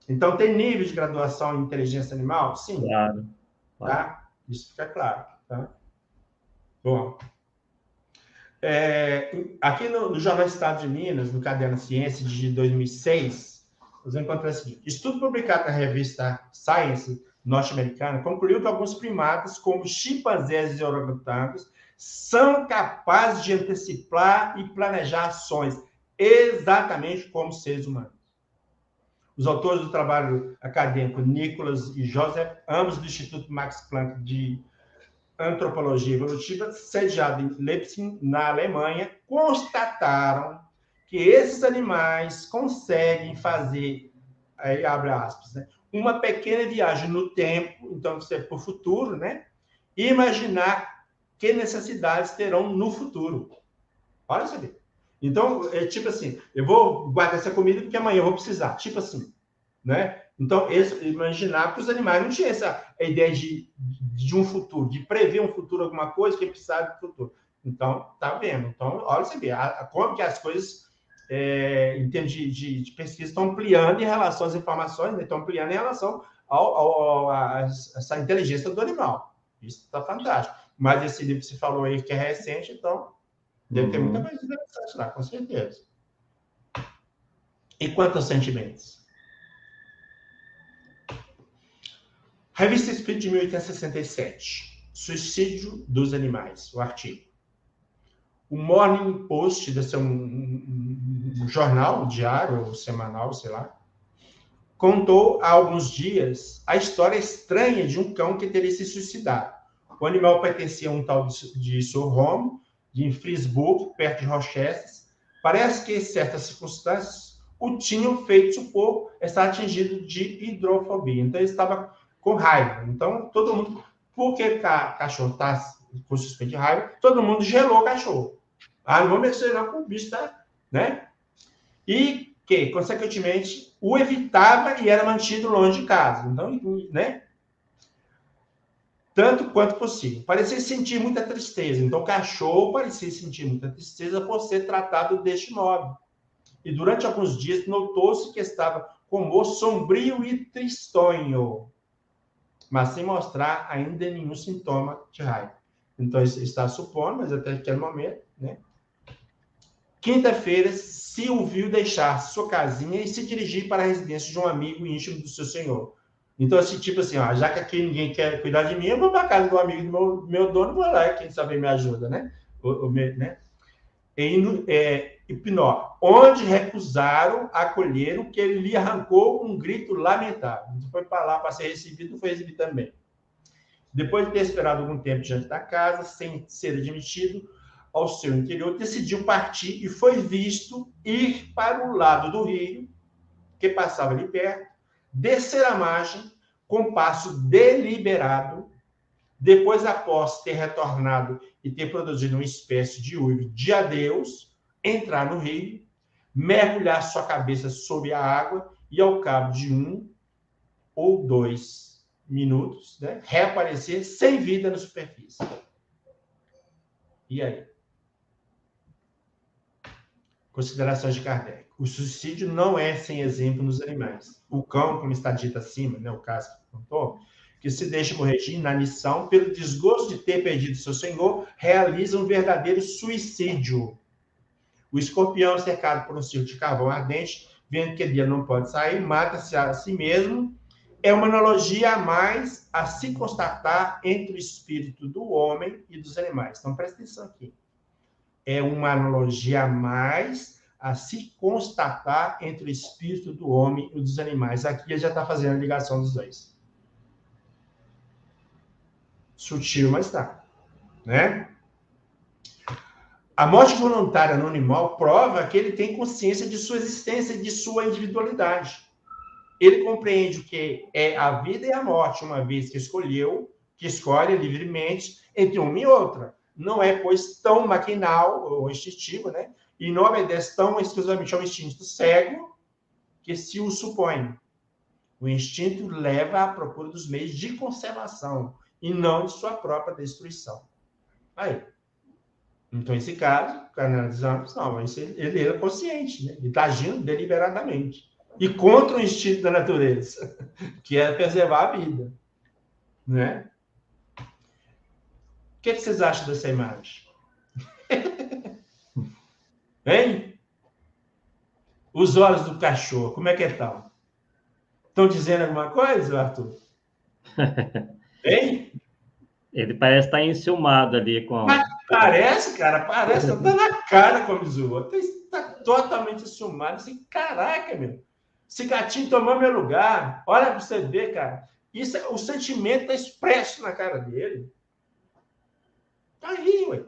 Então, tem nível de graduação em inteligência animal? Sim. Claro. Tá? Isso fica claro. Tá? Bom. Aqui no Jornal Estado de Minas, no Caderno Ciência, de 2006, você encontra o seguinte: estudo publicado na revista Science norte-americana concluiu que alguns primatas, como chimpanzés e orangotangos, são capazes de antecipar e planejar ações exatamente como seres humanos. Os autores do trabalho acadêmico Nicholas e Joseph, ambos do Instituto Max Planck de Antropologia Evolutiva, sediado em Leipzig, na Alemanha, constataram que esses animais conseguem fazer, aí abre aspas, né, uma pequena viagem no tempo, então você é para o futuro, né? E imaginar que necessidades terão no futuro. Olha isso aqui. Então, é tipo assim, eu vou guardar essa comida porque amanhã eu vou precisar. Tipo assim, né? Então, imaginar que os animais não tinham essa ideia de um futuro, de prever um futuro, alguma coisa que precisava do futuro. Então, tá vendo? Então, olha você ver como que as coisas, em termos de pesquisa, estão ampliando em relação às informações, né? Estão ampliando em relação a essa inteligência do animal. Isso está fantástico. Mas esse livro que você falou aí, que é recente, então, deve ter muita coisa interessante lá, com certeza. E quanto aos sentimentos? Revista Espírita de 1867. Suicídio dos animais, o artigo. O Morning Post, deve ser um jornal, um diário ou semanal, sei lá, contou há alguns dias a história estranha de um cão que teria se suicidado. O animal pertencia a um tal de Sir Home, de Frisburg, perto de Rochester. Parece que, em certas circunstâncias, o tinham feito supor estar atingido de hidrofobia. Então, ele estava com raiva. Então, todo mundo... Porque o cachorro está com suspeita de raiva, todo mundo gelou o cachorro. Não vou mexer não com o bicho, tá? Né? E que, consequentemente, o evitava e era mantido longe de casa. Então, né? Tanto quanto possível. Parecia sentir muita tristeza. Então, o cachorro parecia sentir muita tristeza por ser tratado deste modo. E durante alguns dias notou-se que estava com o rosto sombrio e tristonho, mas sem mostrar ainda nenhum sintoma de raiva. Então, ele está supondo, mas até aquele momento, né? Quinta-feira, se o viu deixar sua casinha e se dirigir para a residência de um amigo íntimo do seu senhor. Então, assim, tipo assim, ó, já que aqui ninguém quer cuidar de mim, eu vou para a casa do amigo do meu dono, vou lá, quem sabe me ajuda, né? Né? E Pinó, onde recusaram acolher o que ele lhe arrancou um grito lamentável. Então, foi para lá para ser recebido, não foi recebido também. Depois de ter esperado algum tempo diante da casa, sem ser admitido ao seu interior, decidiu partir e foi visto ir para o lado do rio, que passava ali perto, descer a margem com passo deliberado, depois, após ter retornado e ter produzido uma espécie de uivo de adeus, entrar no rio, mergulhar sua cabeça sob a água e, ao cabo de 1 ou 2 minutos, né, reaparecer sem vida na superfície. E aí? Considerações de Kardec. O suicídio não é sem exemplo nos animais. O cão, como está dito acima, né, o caso que contou, que se deixa morrer de inanição pelo desgosto de ter perdido seu senhor, realiza um verdadeiro suicídio. O escorpião, cercado por um circo de carvão ardente, vendo que ele não pode sair, mata-se a si mesmo. É uma analogia a mais a se constatar entre o espírito do homem e dos animais. Então, presta atenção aqui. É uma analogia a mais a se constatar entre o espírito do homem e dos animais. Aqui ele já está fazendo a ligação dos dois. Sutil, mas tá. Né? A morte voluntária no animal prova que ele tem consciência de sua existência e de sua individualidade. Ele compreende o que é a vida e a morte, uma vez que escolhe livremente entre uma e outra. Não é, pois, tão maquinal ou instintivo, né? E não obedece tão exclusivamente ao instinto cego que se o supõe. O instinto leva à procura dos meios de conservação e não de sua própria destruição. Aí. Então, esse caso, analisamos, não, ele é consciente, né? Ele está agindo deliberadamente. E contra o instinto da natureza, que é preservar a vida. Né? O que vocês acham dessa imagem? Hein? Os olhos do cachorro, como é que estão? Estão dizendo alguma coisa, Arthur? Hein? Ele parece estar enciumado ali com... Mas parece, cara, parece. Está na cara com a Mizuo. Está totalmente enciumado. Assim, caraca, meu. Esse gatinho tomou meu lugar. Olha para você ver, cara. Isso, o sentimento está expresso na cara dele. Tá aí, ué.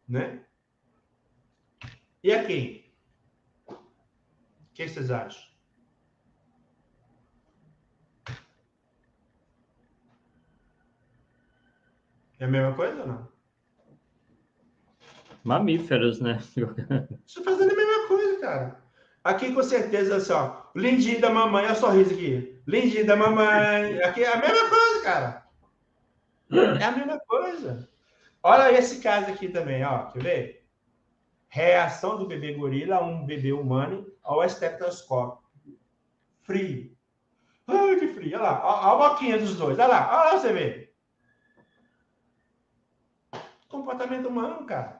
Né? E aqui? O que vocês acham? É a mesma coisa ou não? Mamíferos, né? Estou fazendo a mesma coisa, cara. Aqui, com certeza, assim, ó. Lindinho da mamãe, olha o sorriso aqui. Lindinho da mamãe. Aqui é a mesma coisa, cara. É a mesma coisa. Olha esse caso aqui também, ó. Quer ver? Reação do bebê gorila a um bebê humano ao estetoscópio. Frio. Ai, que frio. Olha lá. Olha a boquinha dos dois. Olha lá. Olha lá você vê. Comportamento humano, cara.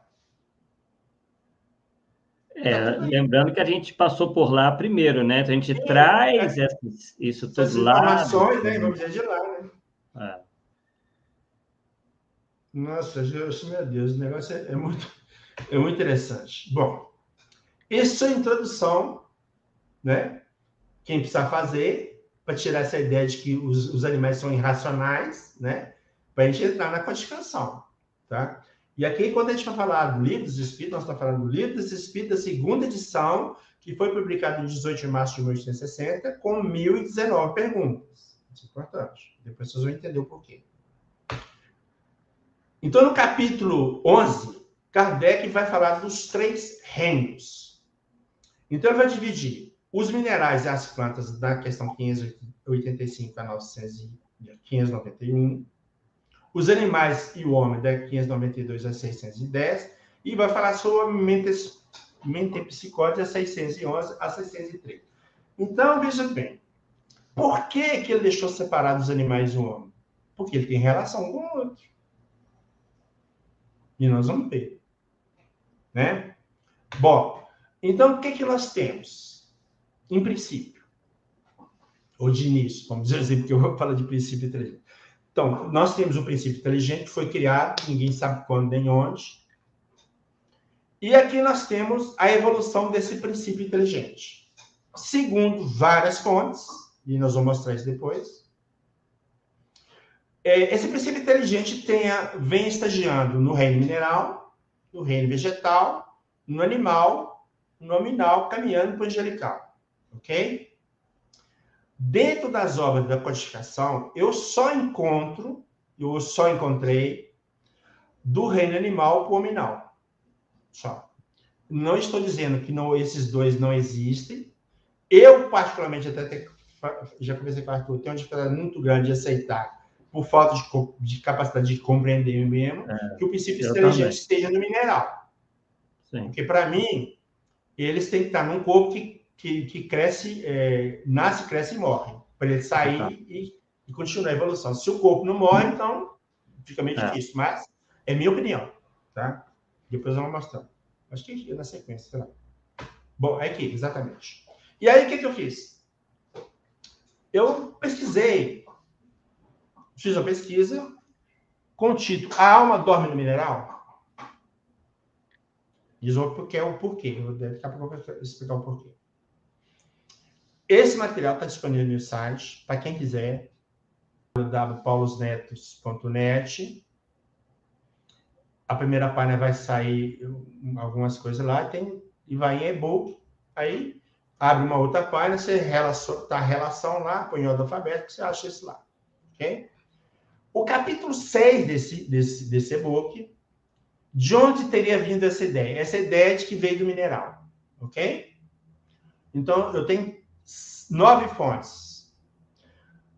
Lembrando que a gente passou por lá primeiro, né? Então, a gente traz isso tudo essas lá. Informações, né? Vamos dizer de lá, né? Nossa, meu Deus, o negócio é muito interessante. Bom, essa é a introdução, né? Quem precisa fazer para tirar essa ideia de que os animais são irracionais, né? Para a gente entrar na codificação, tá? E aqui, quando a gente vai falar do Livro dos Espíritos, nós estamos falando do Livro dos Espíritos, da segunda edição, que foi publicado em 18 de março de 1860, com 1.019 perguntas. Isso é importante. Depois vocês vão entender o porquê. Então, no capítulo 11, Kardec vai falar dos 3 reinos. Então, ele vai dividir os minerais e as plantas da questão 585 a 591, os animais e o homem, da 592 a 610, e vai falar sobre mentepsicose, a 611 a 630. Então, veja bem, por que ele deixou separado os animais e o homem? Porque ele tem relação com o outro. E nós vamos ver. Né? Bom, então, o que nós temos? Em princípio, ou de início, vamos dizer assim, porque eu vou falar de princípio inteligente. Então, nós temos o princípio inteligente, que foi criado, ninguém sabe quando nem onde. E aqui nós temos a evolução desse princípio inteligente. Segundo várias fontes, e nós vamos mostrar isso depois, esse princípio inteligente vem estagiando no reino mineral, no reino vegetal, no animal, no nominal, caminhando para o angelical. Ok? Dentro das obras da codificação, eu só encontrei do reino animal para o nominal. Só. Não estou dizendo que esses dois não existem. Eu, particularmente, já conversei com o Arthur, tenho uma dificuldade muito grande de aceitar, por falta de capacidade de compreender mesmo, que o princípio inteligente esteja no mineral. Sim. Porque, para mim, eles têm que estar num corpo que cresce, nasce, cresce e morre, para ele sair e continuar a evolução. Se o corpo não morre, então fica meio difícil, mas é minha opinião, tá? Depois eu vou mostrar. Acho que na sequência, sei lá. Bom, é aqui, exatamente. E aí, o que eu fiz? Eu pesquisei, fiz uma pesquisa com o título A Alma Dorme no Mineral? Diz o porquê, daqui a pouco eu vou explicar o porquê. Esse material está disponível no site, para quem quiser, www.paulosnetos.net. A primeira página vai sair algumas coisas lá, e vai em e-book. Aí, abre uma outra página, você tá a relação lá, põe em ordem alfabética, você acha isso lá. Ok? O capítulo 6 desse e-book, de onde teria vindo essa ideia? Essa ideia de que veio do mineral. Ok? Então, eu tenho 9 fontes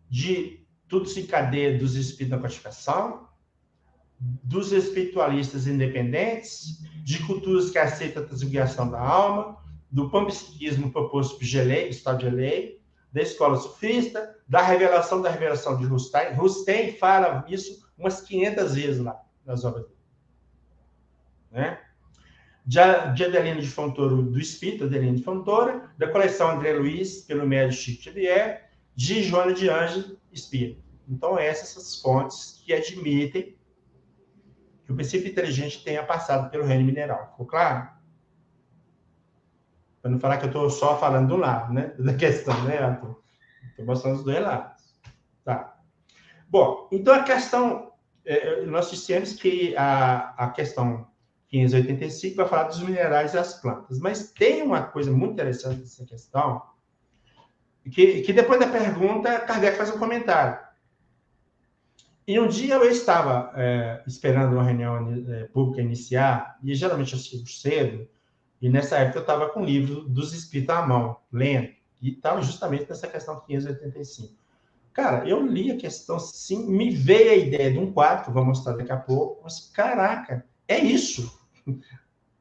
de tudo se encadeia dos espíritos da codificação, dos espiritualistas independentes, de culturas que aceitam a transfiguração da alma, do panpsiquismo proposto por Gelei, Gustavo Gelei, da escola sufista, da revelação de Rustem. Rustem fala isso umas 500 vezes lá nas obras dele. Né? De Adelino de Fontoura, do espírito Adelino de Fontoura, da coleção André Luiz, pelo médico Chico Xavier, de Joana de Anjos, espírito. Então, essas fontes que admitem que o princípio inteligente tenha passado pelo reino mineral. Ficou claro? Para não falar que eu estou só falando do lado, né? Da questão, né, Arthur? Estou mostrando os dois lados. Tá. Bom, então a questão... nós dissemos que a questão 585 vai falar dos minerais e as plantas. Mas tem uma coisa muito interessante nessa questão, que depois da pergunta, Kardec faz um comentário. E um dia eu estava esperando uma reunião pública iniciar, e geralmente eu chego cedo, e nessa época eu estava com o livro dos Espíritos à mão, lendo, e estava justamente nessa questão 585. Cara, eu li a questão, sim, me veio a ideia de um quadro, que eu vou mostrar daqui a pouco, mas caraca, é isso.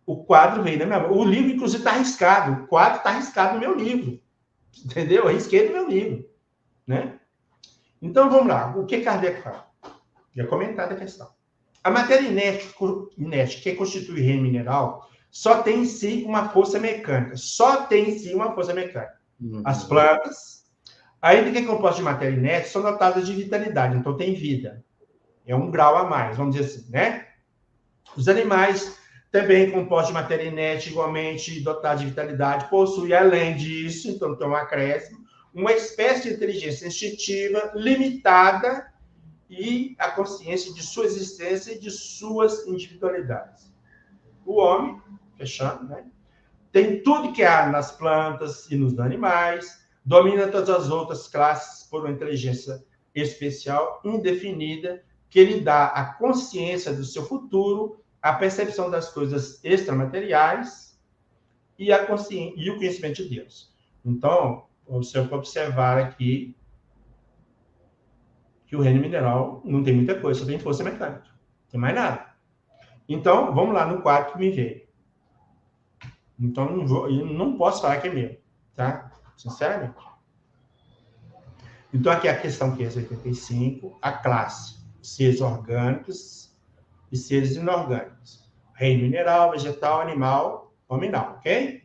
O quadro veio da minha mão. O livro, inclusive, está arriscado, o quadro está arriscado no meu livro, entendeu? Eu arrisquei no meu livro, né? Então, vamos lá, o que Kardec fala? Já comentada a questão. A matéria inerte, que constitui o reino mineral, só tem em si uma força mecânica. Só tem em si uma força mecânica. As plantas, ainda que compostas de matéria inerte, são dotadas de vitalidade, então tem vida. É um grau a mais, vamos dizer assim, né? Os animais, também compostos de matéria inerte, igualmente dotados de vitalidade, possuem, além disso, então tem um acréscimo, uma espécie de inteligência instintiva limitada e a consciência de sua existência e de suas individualidades. O homem, fechando, né, tem tudo que há nas plantas e nos animais, domina todas as outras classes por uma inteligência especial, indefinida, que lhe dá a consciência do seu futuro, a percepção das coisas extramateriais e o conhecimento de Deus. Então, você pode observar aqui que o reino mineral não tem muita coisa, só tem força mecânica. Não tem mais nada. Então, vamos lá no quadro que me veio. Então, eu não posso falar que é meu, tá? Sinceramente. Então, aqui é a questão 585, a classe, seres orgânicos e seres inorgânicos. Reino mineral, vegetal, animal, nominal, ok?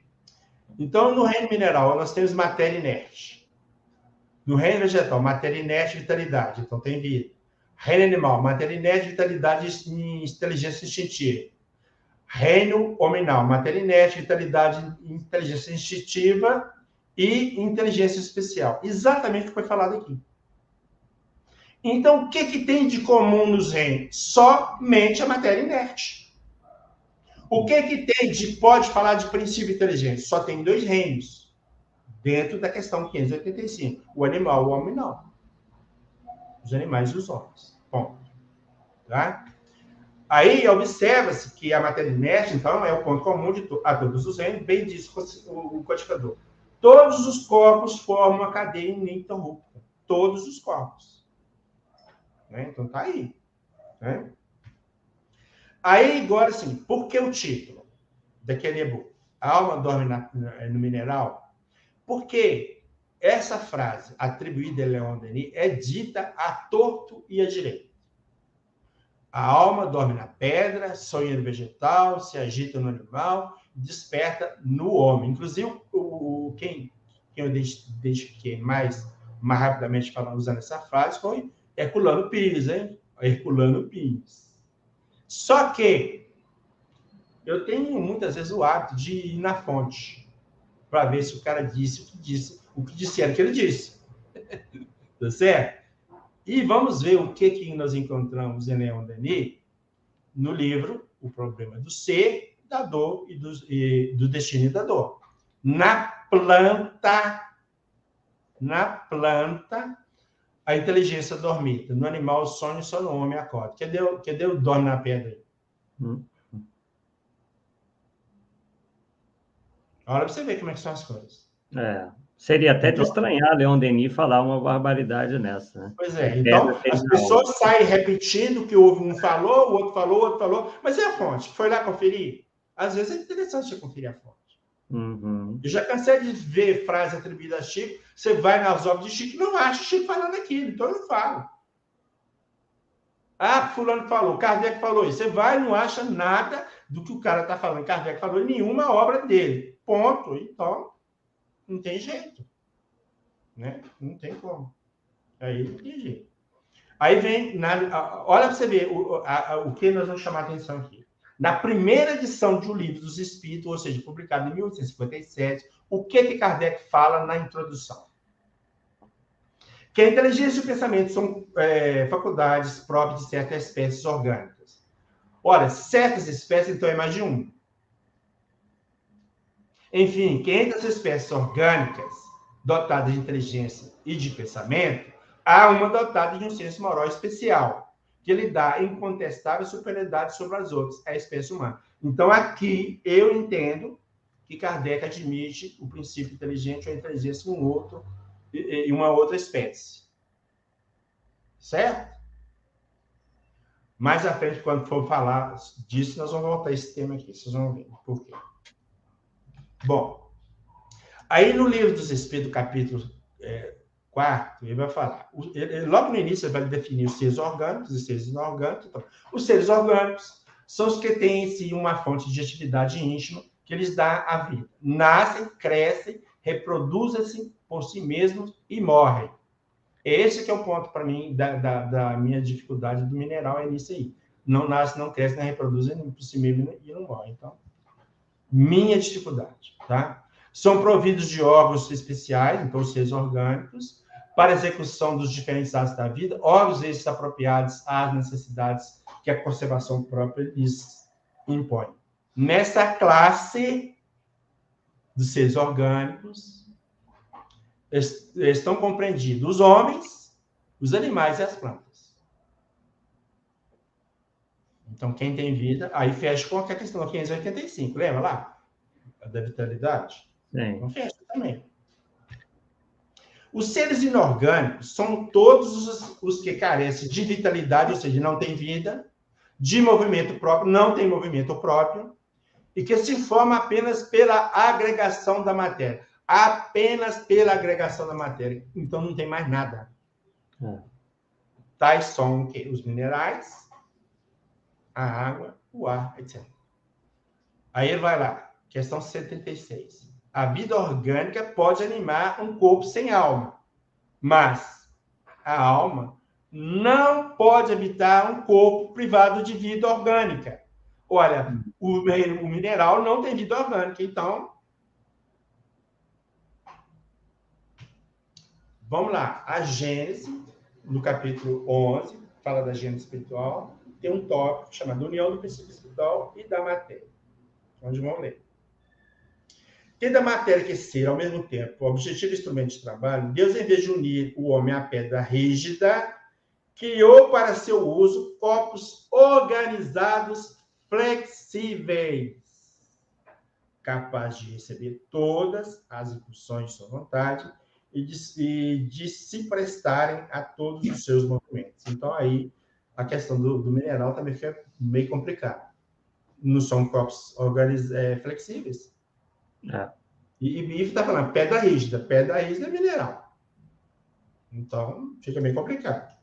Então, no reino mineral, nós temos matéria inerte. No reino vegetal, matéria inerte e vitalidade, então tem vida. Reino animal, matéria inerte, vitalidade e inteligência instintiva. Reino hominal, matéria inerte, vitalidade, inteligência instintiva e inteligência especial. Exatamente o que foi falado aqui. Então, o que tem de comum nos reinos? Somente a matéria inerte. O que tem pode falar de princípio inteligente? Só tem 2 reinos dentro da questão 585. O animal e o hominal. Os animais e os homens. Ponto. Tá? Aí, observa-se que a matéria inerte, então, é o ponto comum a todos os reinos, bem diz o codificador. Todos os corpos formam uma cadeia ininterrupta. Todos os corpos. Né? Então, tá aí. Né? Aí, agora, assim, por que o título? Dequenebu. A alma dorme no mineral? Porque essa frase, atribuída a Leon Denis, é dita à torto e à direito. A alma dorme na pedra, sonha no vegetal, se agita no animal, desperta no homem. Inclusive, quem eu identifiquei mais rapidamente falando, usando essa frase, foi Herculano Pires, hein? Herculano Pires. Só que eu tenho, muitas vezes, o hábito de ir na fonte para ver se o cara disse o que disseram que ele disse. Tá certo? E vamos ver o que nós encontramos em Leon Denis no livro O Problema do Ser, da Dor e do Destino e da Dor. Na planta, a inteligência dormita. No animal, o sonho, só no homem acorda. Cadê o dorme na pedra aí? Olha para você ver como é que são as coisas. Seria até de estranhar Leon Denis falar uma barbaridade nessa, né? Pois é. Então, as pessoas saem repetindo que um falou, o outro falou, mas é a fonte. Foi lá conferir? Às vezes é interessante você conferir a fonte. Uhum. Eu já cansei de ver frase atribuída a Chico. Você vai nas obras de Chico, não acha Chico falando aquilo, então eu não falo. Fulano falou, Kardec falou isso. Você vai e não acha nada do que o cara está falando. Kardec falou em nenhuma obra dele. Ponto. Então, não tem jeito. Né? Não tem como. Aí não tem jeito. Aí vem, olha para você ver o que nós vamos chamar a atenção aqui. Na primeira edição de O Livro dos Espíritos, ou seja, publicado em 1857, o que Kardec fala na introdução? Que a inteligência e o pensamento são faculdades próprias de certas espécies orgânicas. Ora, certas espécies, então, é mais de uma. Enfim, que entre as espécies orgânicas dotadas de inteligência e de pensamento, há uma dotada de um senso moral especial, que lhe dá incontestável superioridade sobre as outras, a espécie humana. Então, aqui, eu entendo que Kardec admite o princípio inteligente ou a inteligência em uma outra espécie. Certo? Mais à frente, quando for falar disso, nós vamos voltar a esse tema aqui. Vocês vão ver por quê. Bom, aí no Livro dos Espíritos, capítulo 4, ele vai falar. Logo no início, ele vai definir os seres orgânicos e seres inorgânicos. Então, os seres orgânicos são os que têm em si uma fonte de atividade íntima que lhes dá a vida. Nascem, crescem, reproduzem-se por si mesmos e morrem. Esse que é o ponto, para mim, da minha dificuldade do mineral, é nisso aí. Não nasce, não cresce, não reproduz por si mesmo e não morre. Então, minha dificuldade, tá? São providos de órgãos especiais, então, os seres orgânicos, para a execução dos diferentes atos da vida, órgãos esses apropriados às necessidades que a conservação própria lhes impõe. Nessa classe dos seres orgânicos, estão compreendidos os homens, os animais e as plantas. Então, quem tem vida, aí fecha com a questão 585, lembra lá? A da vitalidade? Sim. Então, fecha também. Os seres inorgânicos são todos os que carecem de vitalidade, ou seja, não tem vida, de movimento próprio, não tem movimento próprio, e que se forma apenas pela agregação da matéria. Apenas pela agregação da matéria. Então, não tem mais nada. Tais são o quê? Os minerais, a água, o ar, etc. Aí ele vai lá, questão 76. A vida orgânica pode animar um corpo sem alma, mas a alma não pode habitar um corpo privado de vida orgânica. Olha, o mineral não tem vida orgânica, então... Vamos lá. A Gênese, no capítulo 11, fala da Gênese espiritual, tem um tópico chamado União do Princípio Espiritual e da Matéria. Onde vão ler. Tendo a matéria que ser, ao mesmo tempo, o objetivo instrumento de trabalho, Deus, em vez de unir o homem à pedra rígida, criou para seu uso corpos organizados, flexíveis, capazes de receber todas as impulsões de sua vontade e de se prestarem a todos os seus movimentos. Então, aí, a questão do mineral também fica meio complicada. não são corpos flexíveis. É. E está falando pedra rígida é mineral. Então, fica bem complicado.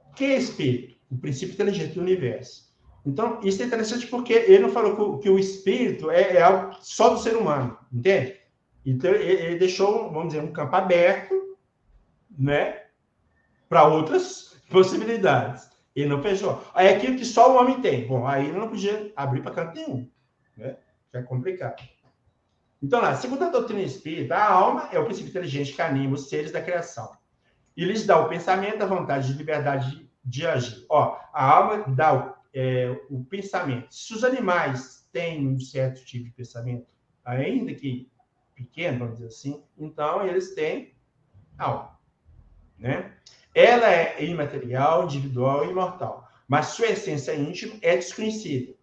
O que é espírito? O princípio inteligente do universo. Então, isso é interessante porque ele não falou que o espírito é algo só do ser humano, entende? Então, ele deixou, vamos dizer, um campo aberto, né, para outras possibilidades. Ele não fechou. Aí aquilo que só o homem tem. Bom, aí ele não podia abrir para canto nenhum, né? Que é complicado. Então, lá, segundo a doutrina espírita, a alma é o princípio inteligente que anima os seres da criação. E lhes dá o pensamento, a vontade de liberdade de agir. Ó, a alma dá o pensamento. Se os animais têm um certo tipo de pensamento, ainda que pequeno, vamos dizer assim, então eles têm alma, né? Ela é imaterial, individual e imortal, mas sua essência íntima é desconhecida.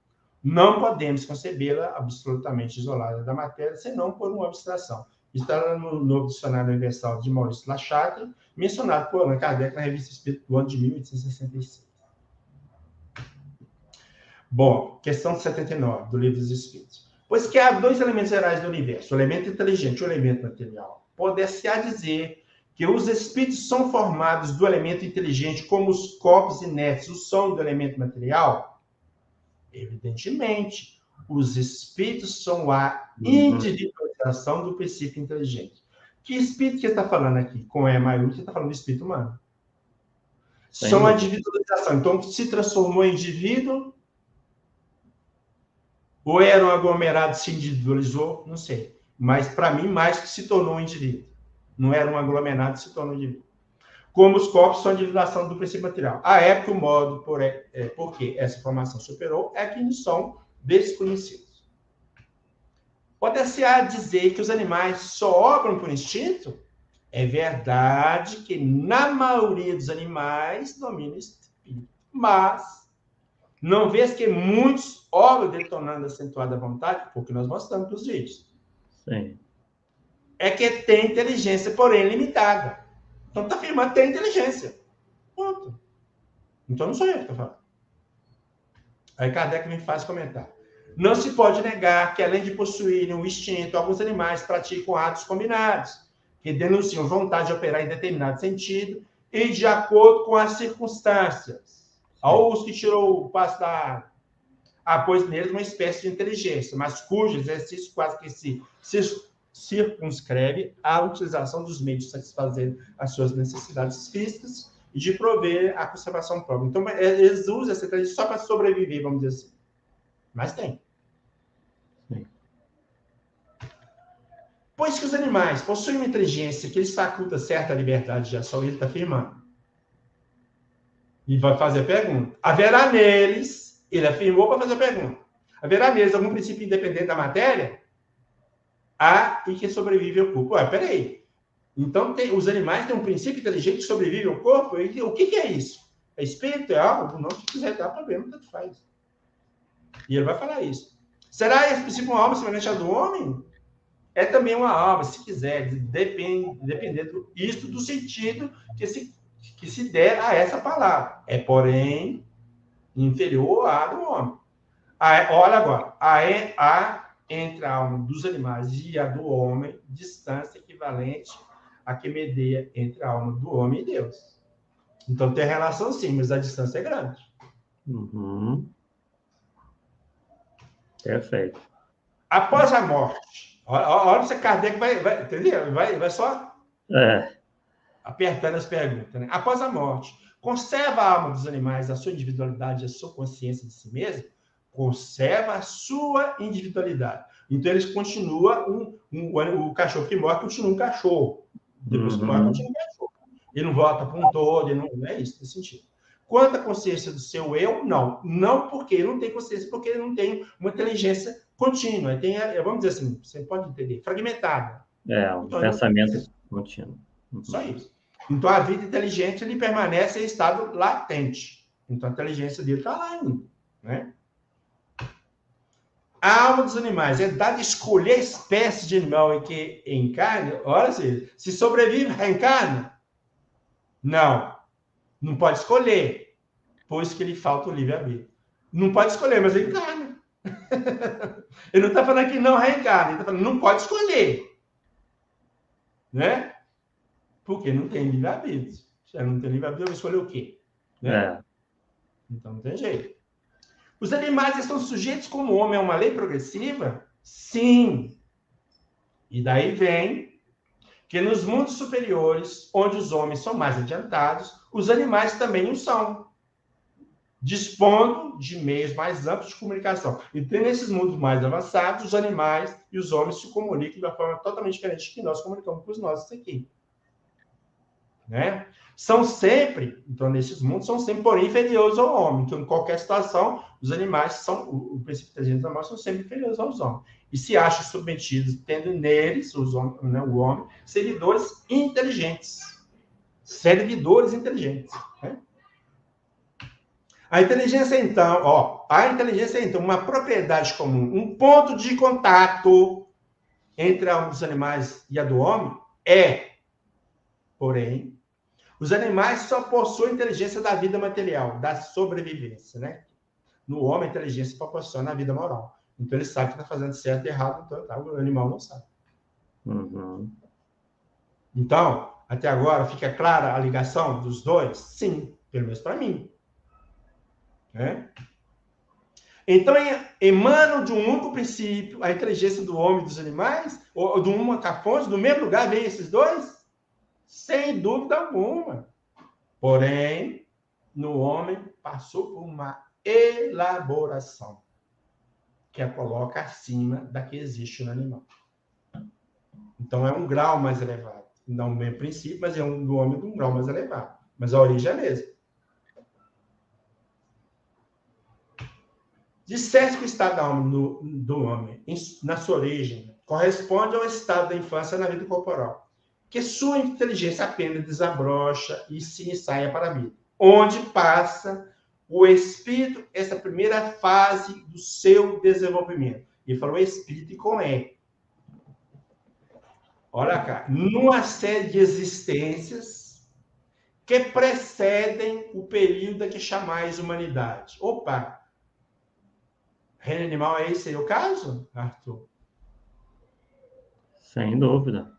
Não podemos concebê-la absolutamente isolada da matéria, senão por uma abstração. Está no Dicionário Universal de Maurice Lachatre, mencionado por Allan Kardec na Revista Espírita do ano de 1866. Bom, questão 79 do Livro dos Espíritos. Pois que há dois elementos gerais do universo, o elemento inteligente e o elemento material. Poder-se-á dizer que os espíritos são formados do elemento inteligente como os corpos inertes o são do elemento material? Evidentemente, os espíritos são a individualização do princípio inteligente. Que espírito que está falando aqui? Com E maiúsculo, está falando do espírito humano. São a individualização. Então, se transformou em indivíduo, ou era um aglomerado, se individualizou, não sei. Mas, para mim, mais que se tornou um indivíduo. Não era um aglomerado, se tornou um indivíduo. Como os corpos são a individuação do princípio material. A época, o modo por que essa formação superou é que nos são desconhecidos. Pode-se dizer que os animais só obram por instinto? É verdade que, na maioria dos animais, domina o espírito. Mas não vês que muitos obram detonando acentuada vontade? Porque nós mostramos nos vídeos. Sim. É que tem inteligência, porém limitada. Então está afirmando que tem inteligência. Ponto. Então não sou eu que estou falando. Aí Kardec me faz comentar. Não se pode negar que, além de possuírem um instinto, alguns animais praticam atos combinados, que denunciam vontade de operar em determinado sentido e de acordo com as circunstâncias. Ao os que tirou o passo da água. Há, pois, neles uma espécie de inteligência, mas cujo exercício quase que se circunscreve à utilização dos meios de satisfazer as suas necessidades físicas e de prover a conservação própria. Então, eles usam essa inteligência só para sobreviver, vamos dizer assim. Mas tem. Sim. Pois que os animais possuem uma inteligência que lhes faculta certa liberdade de ação, ele está afirmando. E vai fazer a pergunta. Haverá neles, ele afirmou para fazer a pergunta, haverá neles algum princípio independente da matéria? Há e que sobrevive ao corpo. Ué, peraí. Então, os animais têm um princípio inteligente que sobrevive ao corpo? O que é isso? É espírito? É algo? Não, se quiser dar problema, tanto faz. E ele vai falar isso. Será esse princípio uma alma semelhante à do homem? É também uma alma, se quiser, dependendo isto do sentido que se der a essa palavra. É, porém, inferior à do homem. Olha agora. Há entre a alma dos animais e a do homem, distância equivalente a que medeia entre a alma do homem e Deus. Então, tem relação sim, mas a distância é grande. Uhum. Perfeito. Após a morte, olha se Kardec vai entendeu? Vai só apertando as perguntas. Né? Após a morte, conserva a alma dos animais a sua individualidade, a sua consciência de si mesmo? Conserva a sua individualidade. Então, eles continuam, o cachorro que morre continua um cachorro. Depois que morre, continua um cachorro. Ele não volta para um todo, não é isso, nesse sentido. Quanto à consciência do seu eu, não. Não porque ele não tem consciência, porque ele não tem uma inteligência contínua. Ele tem, vamos dizer assim, você pode entender, fragmentada. Então, pensamento contínuo. Uhum. Só isso. Então, a vida inteligente, ele permanece em estado latente. Então, a inteligência dele está lá ainda, né? A alma dos animais é dada a escolher a espécie de animal em que encarne. Olha, se sobrevive, reencarna? Não pode escolher. pois que lhe falta o livre-arbítrio. Não pode escolher, mas ele encarna. Ele não está falando que não reencarna, ele está falando não pode escolher. Né? Porque não tem livre-arbítrio. Se não tem livre-arbítrio, eu vou escolher o quê? Né? Então não tem jeito. Os animais estão sujeitos como o homem a uma lei progressiva? Sim. E daí vem que nos mundos superiores, onde os homens são mais adiantados, os animais também o são, dispondo de meios mais amplos de comunicação. Então, nesses mundos mais avançados, os animais e os homens se comunicam de uma forma totalmente diferente que nós comunicamos com os nossos aqui. Né? São sempre, então, nesses mundos, são sempre, porém, inferiores ao homem. Então, em qualquer situação, os animais são, o princípio da inteligência animal, são sempre inferiores aos homens. E se acham submetidos, tendo neles, os homens, né, o homem, servidores inteligentes. Servidores inteligentes. Né? A inteligência, então, uma propriedade comum, um ponto de contato entre a dos animais e a do homem porém, os animais só possuem inteligência da vida material, da sobrevivência, né? No homem, a inteligência proporciona a vida moral. Então, ele sabe que está fazendo certo e errado, então o animal não sabe. Uhum. Então, até agora, fica clara a ligação dos dois? Sim, pelo menos para mim. Né? Então, emanam de um único princípio a inteligência do homem e dos animais? Ou de uma fonte, do mesmo lugar, vem esses dois? Sem dúvida alguma. Porém, no homem passou por uma elaboração que a coloca acima da que existe no animal. Então, é um grau mais elevado. Não o mesmo princípio, mas é do homem de um grau mais elevado. Mas a origem é a mesma. Disseste que o estado da alma do homem, na sua origem, corresponde ao estado da infância na vida corporal, que sua inteligência apenas desabrocha e se ensaia para a vida, onde passa o espírito, essa primeira fase do seu desenvolvimento. Ele falou espírito e com E. Olha cá, numa série de existências que precedem o período que chamais humanidade. Opa! Reino animal é esse o caso, Arthur? Sem dúvida.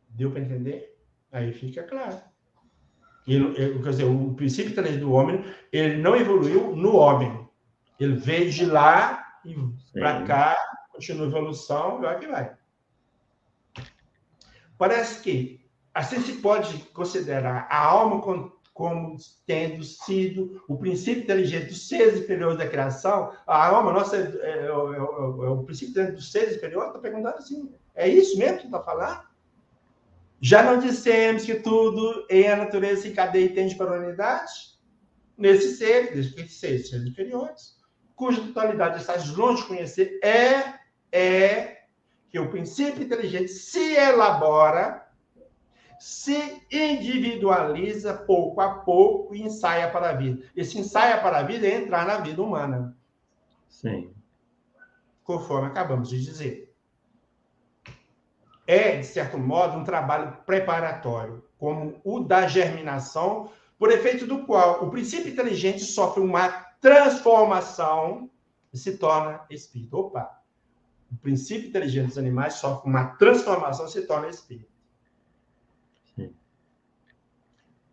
Deu para entender? Aí fica claro. Quer dizer, o princípio do homem, ele não evoluiu no homem. Ele veio de lá e para cá, continua a evolução, vai que vai. Parece que assim se pode considerar a alma como tendo sido o princípio inteligente dos seres inferiores da criação. A alma nossa é o princípio inteligente dos seres inferiores? Está perguntando assim, é isso mesmo que está falando? Já não dissemos que tudo em a natureza se encadeia e tende para a unidade? Nesses seres inferiores, cuja totalidade está longe de conhecer, que o princípio inteligente se elabora, se individualiza pouco a pouco e ensaia para a vida. Esse ensaia para a vida é entrar na vida humana. Sim. Conforme acabamos de dizer. É, de certo modo, um trabalho preparatório, como o da germinação, por efeito do qual o princípio inteligente sofre uma transformação e se torna espírito. Opa! O princípio inteligente dos animais sofre uma transformação e se torna espírito. Sim.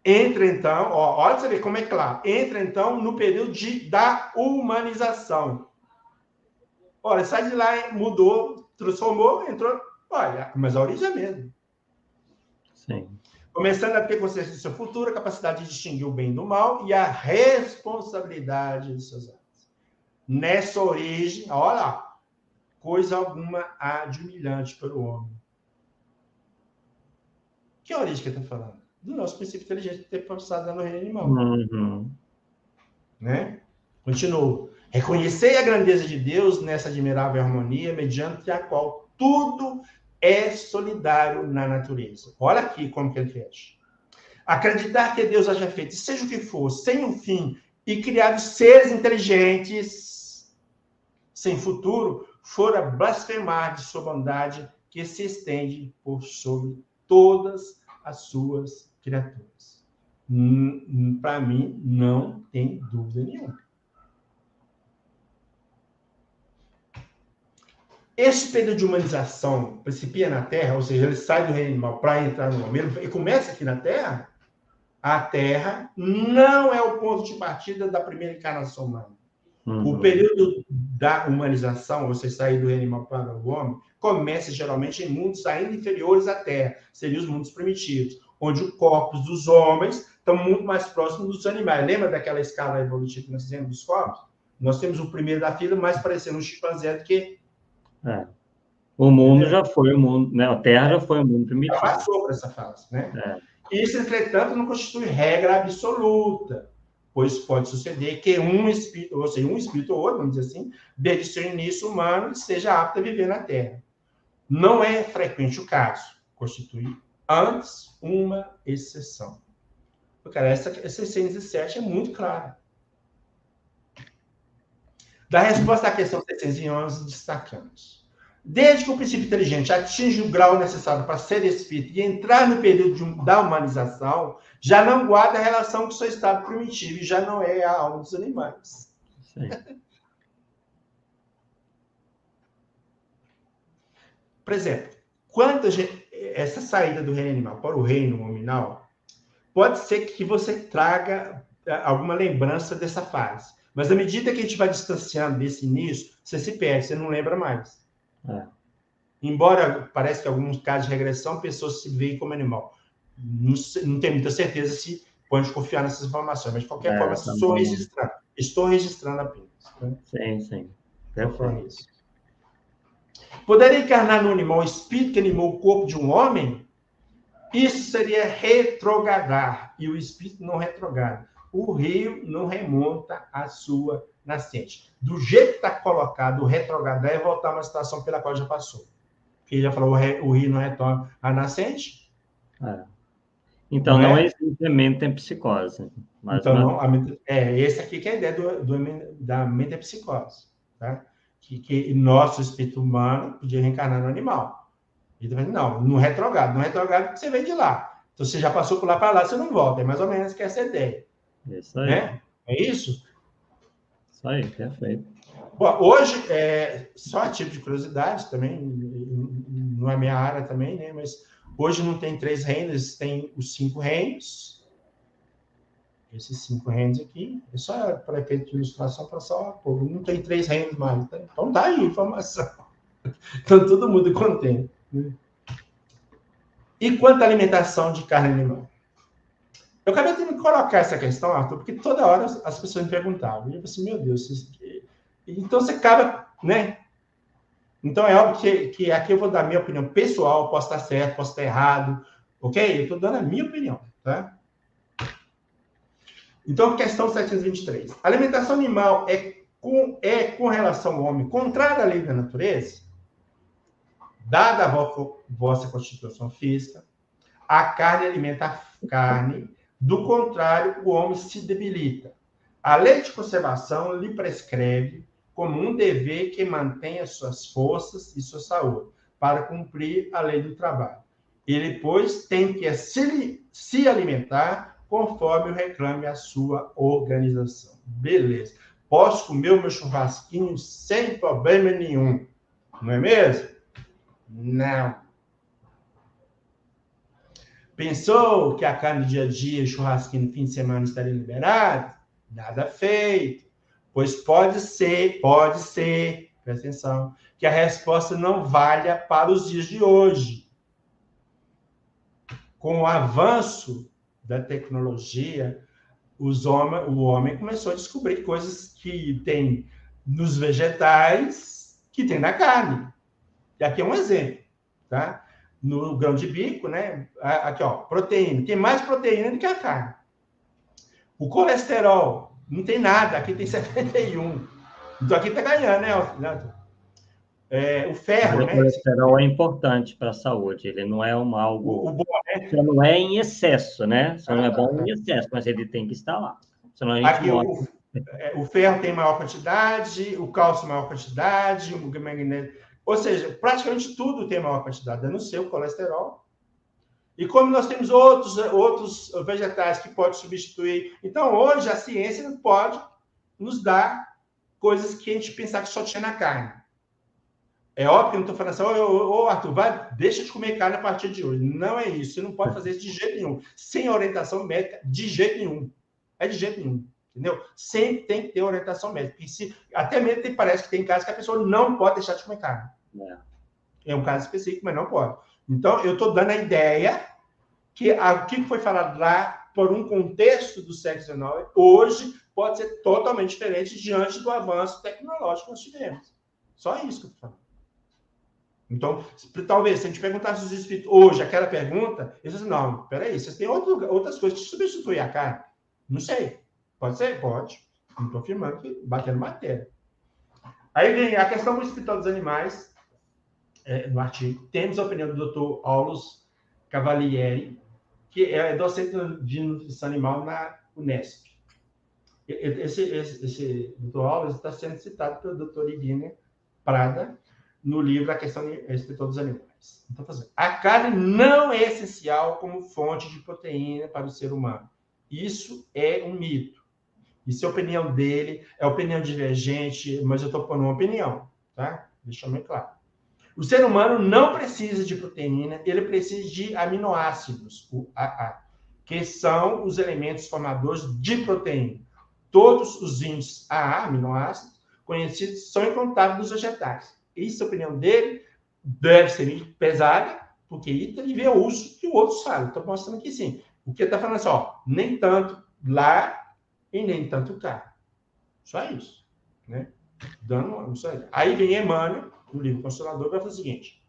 Entra, então, olha você ver como é claro, entra, então, no período da humanização. Olha, sai de lá, mudou, transformou, entrou... Olha, mas a origem é a mesma. Sim. Começando a ter consciência do seu futuro, a capacidade de distinguir o bem do mal e a responsabilidade dos seus atos. Nessa origem, olha lá, coisa alguma há de humilhante para o homem. Que origem que ele está falando? Do nosso princípio inteligente de ter passado no reino animal. Uhum. Né? Continuo. Reconhecei a grandeza de Deus nessa admirável harmonia, mediante a qual tudo é solidário na natureza. Olha aqui como que ele fez. Acreditar que Deus haja feito, seja o que for, sem um fim, e criado seres inteligentes, sem futuro, fora blasfemar de sua bondade que se estende por sobre todas as suas criaturas. Para mim, não tem dúvida nenhuma. Esse período de humanização principia na Terra, ou seja, ele sai do reino animal para entrar no homem, ele começa aqui na Terra. A Terra não é o ponto de partida da primeira encarnação humana. O período da humanização, você sair do reino animal para o homem, começa geralmente em mundos ainda inferiores à Terra, seriam os mundos primitivos, onde os corpos dos homens estão muito mais próximos dos animais. Lembra daquela escala evolutiva que nós fizemos dos corpos? Nós temos o primeiro da fila mais parecendo um chimpanzé do que... O mundo já foi o mundo, né? A Terra já foi o mundo primitivo. Já passou por essa fase, né? Isso, entretanto, não constitui regra absoluta, pois pode suceder que um espírito, ou seja, um espírito ou outro, vamos dizer assim, desde seu início humano, esteja apto a viver na Terra. Não é frequente o caso, constitui antes uma exceção. Cara, essa 607 é muito clara. Da resposta à questão 611, destacamos. Desde que o princípio inteligente atinge o grau necessário para ser espírito e entrar no período da humanização, já não guarda a relação com o seu estado primitivo e já não é a alma dos animais. Sim. Por exemplo, quando essa saída do reino animal para o reino nominal, pode ser que você traga alguma lembrança dessa fase. Mas à medida que a gente vai distanciando desse início, você se perde, você não lembra mais. Embora pareça que em alguns casos de regressão, pessoas se veem como animal. Não tenho muita certeza se pode confiar nessas informações, mas de qualquer forma, estou registrando apenas. Né? Sim. Isso. Poderia encarnar no animal o espírito que animou o corpo de um homem? Isso seria retrogradar, e o espírito não retrograda. O rio não remonta à sua nascente. Do jeito que está colocado, o retrogradar é voltar a uma situação pela qual já passou. Porque já falou, o rio não retorna à nascente? Então, não existe metempsicose. Então, esse aqui que é a ideia da metempsicose. Tá? Que nosso espírito humano podia reencarnar no animal. Não, no retrogrado. No retrogrado, você vem de lá. Então, você já passou por lá para lá, você não volta. É mais ou menos essa a ideia. Isso aí. Né? É isso? Isso aí, perfeito. Bom, hoje, só a tipo de curiosidade também, não é minha área também, né? Mas hoje não tem 3 reinos, tem os 5 reinos. Esses 5 reinos aqui, é só para efeito de ilustração, para só, não tem 3 reinos mais. Tá? Então dá aí informação. Então todo mundo contém. Né? E quanto à alimentação de carne animal? Eu acabei tendo que colocar essa questão, Arthur, porque toda hora as pessoas me perguntavam. E eu falei assim, meu Deus, então você acaba, né? Então é óbvio que aqui eu vou dar a minha opinião pessoal, posso estar certo, posso estar errado, ok? Eu estou dando a minha opinião, tá? Então, questão 723. A alimentação animal é com relação ao homem contrária à lei da natureza? Dada a vossa constituição física, a carne alimenta a carne, do contrário, o homem se debilita. A lei de conservação lhe prescreve como um dever que mantenha suas forças e sua saúde, para cumprir a lei do trabalho. Ele, pois, tem que se alimentar conforme o reclame a sua organização. Beleza. Posso comer o meu churrasquinho sem problema nenhum. Não é mesmo? Não. Pensou que a carne do dia a dia, churrasquinho no fim de semana estaria liberado? Nada feito. Pois pode ser, presta atenção, que a resposta não valha para os dias de hoje. Com o avanço da tecnologia, o homem começou a descobrir coisas que tem nos vegetais que tem na carne. E aqui é um exemplo, tá? No grão de bico, né? Aqui, ó, proteína. Tem mais proteína do que a carne. O colesterol, não tem nada. Aqui tem 71. Então, aqui tá ganhando, né? O ferro, mas né? O colesterol é importante para a saúde. Ele não é algo... O bom, né? Só não é em excesso, né? Só não é bom em excesso, mas ele tem que estar lá. Senão a gente aqui, morre. O ferro tem maior quantidade, o cálcio maior quantidade, o magnésio... Ou seja, praticamente tudo tem maior quantidade, a não ser o colesterol. E como nós temos outros vegetais que podem substituir. Então, hoje, a ciência pode nos dar coisas que a gente pensava que só tinha na carne. É óbvio que eu não estou falando assim, ô Arthur, deixa de comer carne a partir de hoje. Não é isso. Você não pode fazer isso de jeito nenhum. Sem orientação médica, de jeito nenhum. É de jeito nenhum. Entendeu? Sempre tem que ter orientação médica. Até mesmo parece que tem casos que a pessoa não pode deixar de comer carne. É um caso específico, mas não pode. Então, eu estou dando a ideia que o que foi falado lá, por um contexto do século XIX, hoje pode ser totalmente diferente diante do avanço tecnológico que nós tivemos. Só isso que eu estou falando. Então, talvez, se a gente perguntasse os espíritos hoje aquela pergunta, eles dizem, não, peraí, vocês têm outras coisas que substituem a carne? Não sei. Pode ser? Pode. Não estou afirmando que batendo matéria. Aí vem a questão do Hospital dos Animais, no artigo. Temos a opinião do Dr. Aulus Cavalieri, que é docente de nutrição animal na Unesp. Esse Dr. Aulus está sendo citado pelo Dr. Irina Prada, no livro A Questão Inspetor dos Animais. Então, a carne não é essencial como fonte de proteína para o ser humano. Isso é um mito. Isso é a opinião dele, é opinião divergente, mas eu estou pondo uma opinião, tá? Deixa bem claro. O ser humano não precisa de proteína, ele precisa de aminoácidos, o AA, que são os elementos formadores de proteína. Todos os índices AA, aminoácidos, conhecidos, são encontrados nos vegetais. Isso, a opinião dele, deve ser pesada, porque ele vê o uso que o outro sabe. Estou mostrando aqui sim. O que ele está falando assim, ó, nem tanto lá e nem tanto cá. Só isso. Né? Aí vem Emmanuel, no livro Consolador, vai falar o seguinte: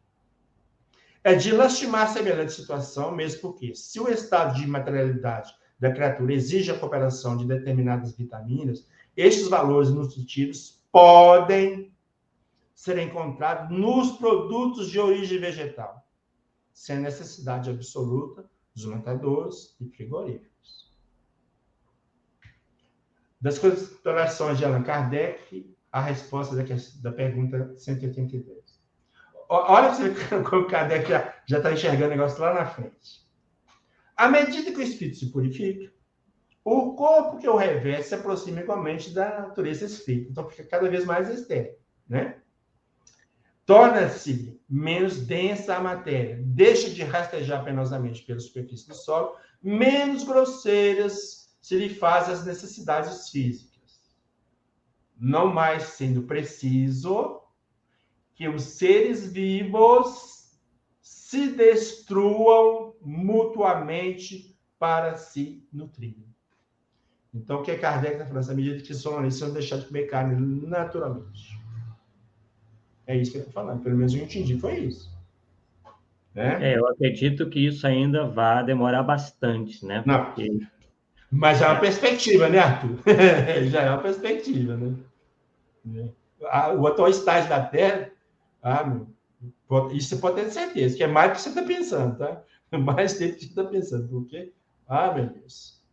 é de lastimar semelhante situação, mesmo porque, se o estado de materialidade da criatura exige a cooperação de determinadas vitaminas, estes valores nutritivos podem ser encontrados nos produtos de origem vegetal, sem necessidade absoluta dos matadores e frigoríficos. Das considerações de Allan Kardec, a resposta da pergunta 182. Olha para você ver como o Kardec já está enxergando o negócio lá na frente. À medida que o espírito se purifica, o corpo que o reveste se aproxima igualmente da natureza espírita. Então, fica cada vez mais estéril, né? Torna-se menos densa a matéria, deixa de rastejar penosamente pela superfície do solo, menos grosseiras se lhe faz as necessidades físicas. Não mais sendo preciso que os seres vivos se destruam mutuamente para se nutrirem. Então, o que Kardec está falando? À medida que eles vão deixar de comer carne naturalmente. É isso que ele está falando. Pelo menos eu entendi, foi isso. Né? Eu acredito que isso ainda vai demorar bastante, né? Não. Porque... Mas é uma perspectiva, né, Arthur? Já é uma perspectiva, né? O atual estágio da Terra, isso você pode ter certeza, que é mais do que você está pensando, tá? Mais do que você está pensando. Por quê? Meu Deus.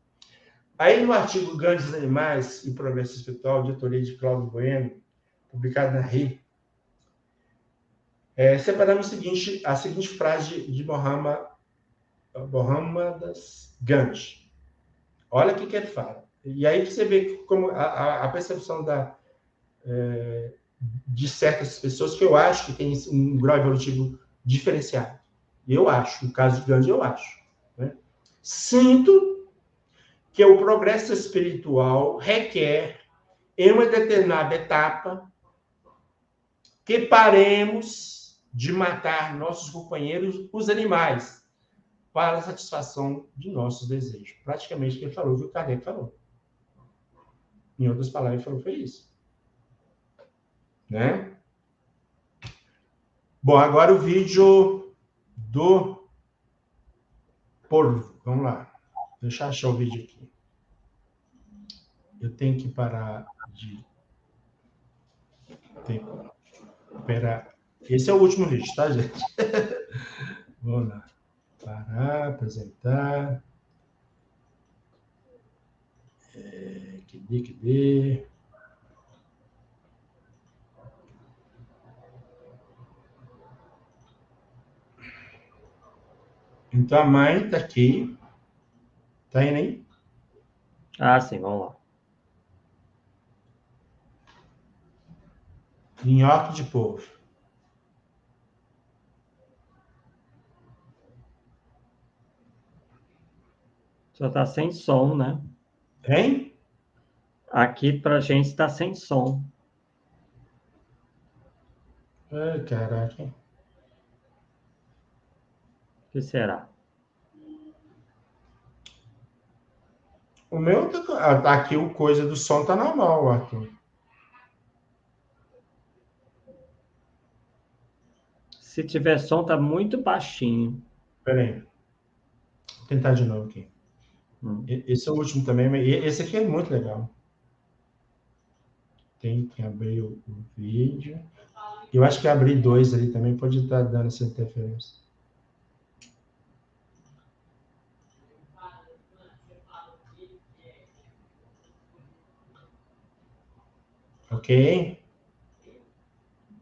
Aí, no artigo Grandes Animais e Progresso Espiritual, de autoria de Cláudio Bueno, publicado na RI, separamos a seguinte frase de Mohammed Gandhi. Olha o que ele fala. E aí você vê como a percepção de certas pessoas, que eu acho que tem um grau evolutivo diferenciado. Eu acho. No caso de Gandhi, eu acho. Né? Sinto que o progresso espiritual requer, em uma determinada etapa, que paremos de matar nossos companheiros, os animais, para a satisfação de nossos desejos. Praticamente o que ele falou, o que o Kardec falou. Em outras palavras, ele falou, foi isso. Né? Bom, agora o vídeo do porvo. Vamos lá. Deixa eu achar o vídeo aqui. Eu tenho que parar de... Esperar. Esse é o último vídeo, tá, gente? Vamos lá. Parar, apresentar. Cadê? Então, a mãe está aqui. Está indo aí? Ah, sim, vamos lá. Nhoque de polvo. Só está sem som, né? Hein? Aqui para a gente está sem som. Ai, caraca. O que será? O meu, aqui o coisa do som tá normal, Arthur. Se tiver som, tá muito baixinho. Espera aí. Vou tentar de novo aqui. Esse é o último também, mas esse aqui é muito legal. Tem que abrir o vídeo. Eu acho que abrir 2 ali também pode estar dando essa interferência. Ok?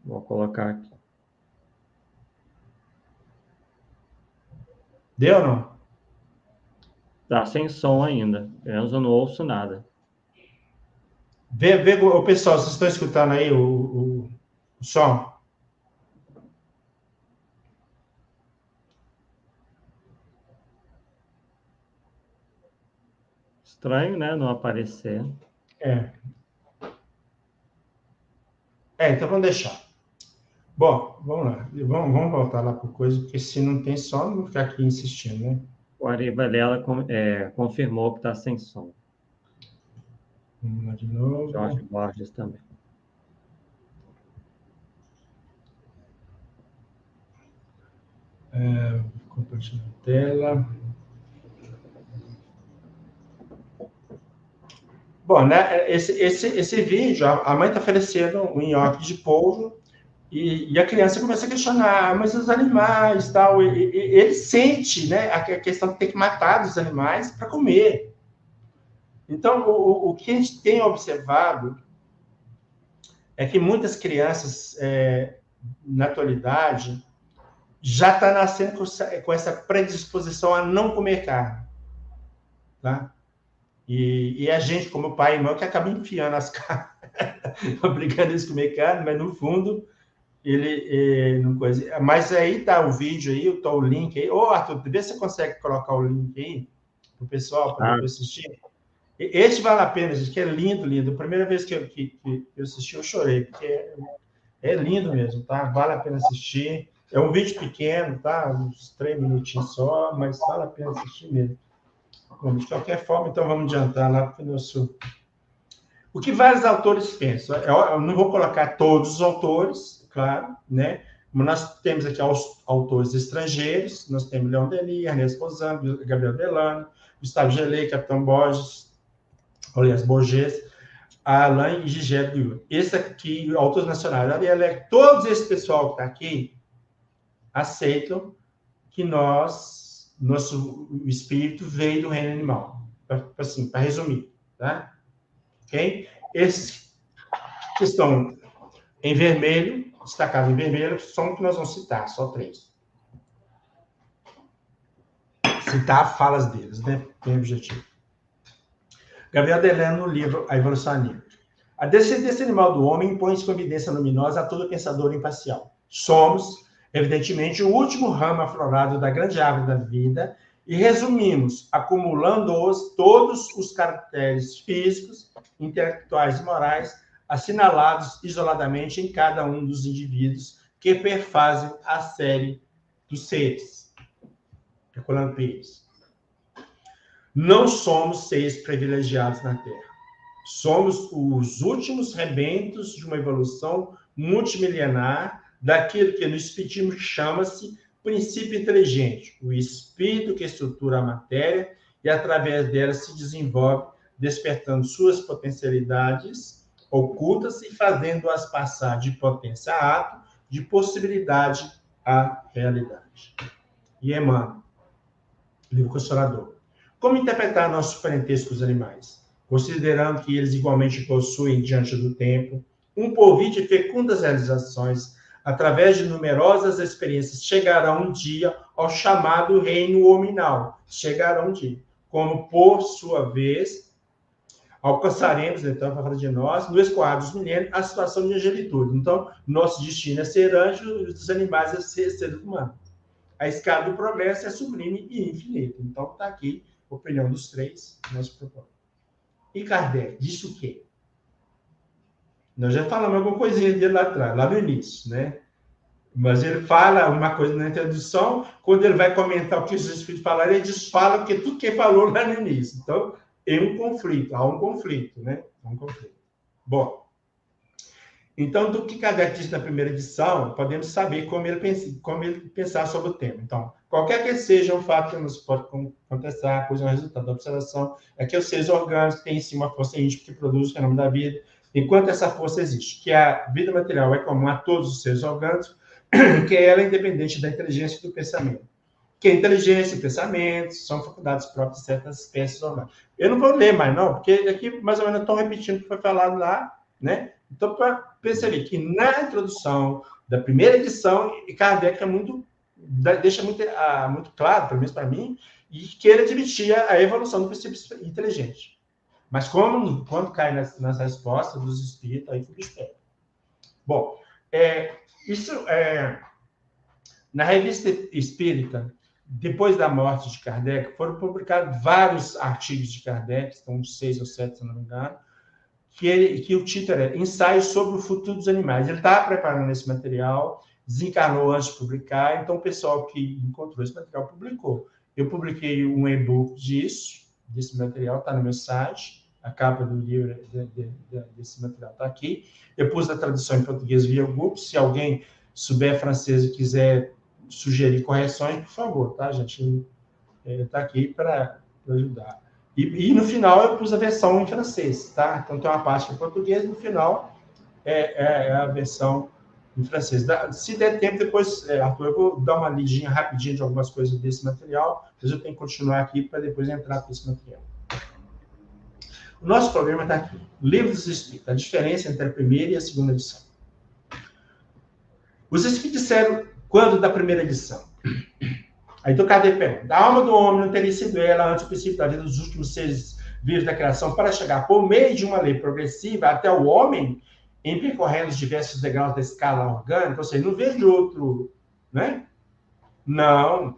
Vou colocar aqui. Deu ou não? Tá sem som ainda. Pelo menos eu não ouço nada. Vê, o pessoal, vocês estão escutando aí o som? Estranho, né? Não aparecer. É. Então vamos deixar. Bom, vamos lá. Vamos voltar lá para coisa, porque se não tem som, não vou ficar aqui insistindo, né? O Ari Varela confirmou que está sem som. Vamos lá de novo. Jorge Borges também. Compartilhar a tela. Bom, né? Esse vídeo, a mãe está oferecendo um nhoque de polvo e a criança começa a questionar, mas os animais, tal, ele sente, né, a questão de ter que matar os animais para comer. Então, o que a gente tem observado é que muitas crianças, na atualidade, já está nascendo com essa predisposição a não comer carne, tá? E a gente, como pai e mãe, que acaba enfiando as carnes, obrigando eles a comer carne, mas no fundo ele não coisa. Mas aí tá o vídeo aí, tá o link aí. Ô, Arthur, vê se você consegue colocar o link aí pro pessoal para depois assistir. Esse vale a pena, gente, que é lindo, lindo. A primeira vez que eu assisti, eu chorei, porque é lindo mesmo, tá? Vale a pena assistir. É um vídeo pequeno, tá? Uns 3 minutinhos só, mas vale a pena assistir mesmo. Bom, de qualquer forma, então vamos adiantar lá para o nosso... O que vários autores pensam? Eu não vou colocar todos os autores, claro, né? Mas nós temos aqui autores estrangeiros, nós temos Leon Denis, Ernesto Bozan, Gabriel Delano, Gustavo Gelé, Capitão Borges, aliás, Borges, Alain e Gigé Guillot. Esse aqui, autores nacionais, todos esse pessoal que está aqui aceitam que nosso espírito veio do reino animal. Assim, para resumir, tá? Ok? Esses que estão em vermelho, destacados em vermelho, são que nós vamos citar, só 3. Citar falas deles, né? Tem objetivo. Gabriel Delano, no livro A Evolução Anímica. A descendência animal do homem impõe-se com evidência luminosa a todo pensador imparcial. Somos, evidentemente, o último ramo aflorado da grande árvore da vida e resumimos, acumulando-os todos os caracteres físicos, intelectuais e morais assinalados isoladamente em cada um dos indivíduos que perfazem a série dos seres. Herculano Pires. Não somos seres privilegiados na Terra. Somos os últimos rebentos de uma evolução multimilenar daquilo que no espiritismo chama-se princípio inteligente, o espírito que estrutura a matéria e, através dela, se desenvolve, despertando suas potencialidades ocultas e fazendo-as passar de potência a ato, de possibilidade a realidade. E Emmanuel, livro Consolador. Como interpretar nosso parentesco com os animais? Considerando que eles igualmente possuem, diante do tempo, um porvir de fecundas realizações, através de numerosas experiências, chegarão um dia ao chamado reino hominal. Chegarão um dia. Como, por sua vez, alcançaremos, então, para falar de nós, no escoar dos milênios, a situação de angelitude. Então, nosso destino é ser anjo, e dos animais é ser humano. A escada do progresso é sublime e infinita. Então, está aqui a opinião dos três, nosso propósito. E Kardec disse o quê? Nós já falamos alguma coisinha dele lá atrás, lá no início, né? Mas ele fala uma coisa na introdução, quando ele vai comentar o que os Espíritos falaram, ele desfala porque tudo que ele falou lá no início. Então, há um conflito, né? Há um conflito. Bom, então, do que Kardec disse na primeira edição, podemos saber como ele pensar sobre o tema. Então, qualquer que seja um fato que nos pode contestar, pois é um resultado da observação, é que os seres orgânicos têm em si uma força íntima que produz o fenômeno da vida, enquanto essa força existe, que a vida material é comum a todos os seres orgânicos, que ela é independente da inteligência e do pensamento. Que a inteligência e o pensamento são faculdades próprias de certas espécies orgânicas. Eu não vou ler mais, não, porque aqui mais ou menos estou repetindo o que foi falado lá, né? Então, para perceber que na introdução da primeira edição, Kardec deixa muito claro, pelo menos para mim, e que ele admitia a evolução do princípio inteligente. Mas quando cai nas respostas dos espíritos, aí fica esperto. Bom, na revista Espírita, depois da morte de Kardec, foram publicados vários artigos de Kardec, estão uns 6 ou 7, se não me engano, que o título é Ensaios sobre o Futuro dos Animais. Ele estava preparando esse material, desencarnou antes de publicar, então o pessoal que encontrou esse material publicou. Eu publiquei um e-book desse material, está no meu site, a capa do livro desse material está aqui. Eu pus a tradução em português via Google, se alguém souber francês e quiser sugerir correções, por favor, tá, gente? Está aqui para ajudar. E no final eu pus a versão em francês, tá? Então tem uma parte em português e no final é a versão em francês. Se der tempo, depois, Arthur, eu vou dar uma lidinha rapidinho de algumas coisas desse material, mas eu tenho que continuar aqui para depois entrar com esse material. O nosso problema está aqui. O Livro dos Espíritos, a diferença entre a primeira e a segunda edição. Os Espíritos disseram quando da primeira edição? Aí então, Kardec pergunta, a alma do homem não teria sido ela, antes do princípio da vida dos últimos seres vivos da criação, para chegar por meio de uma lei progressiva até o homem, em percorrendo os diversos degraus da escala orgânica? Ou seja, não vejo outro, né? Não.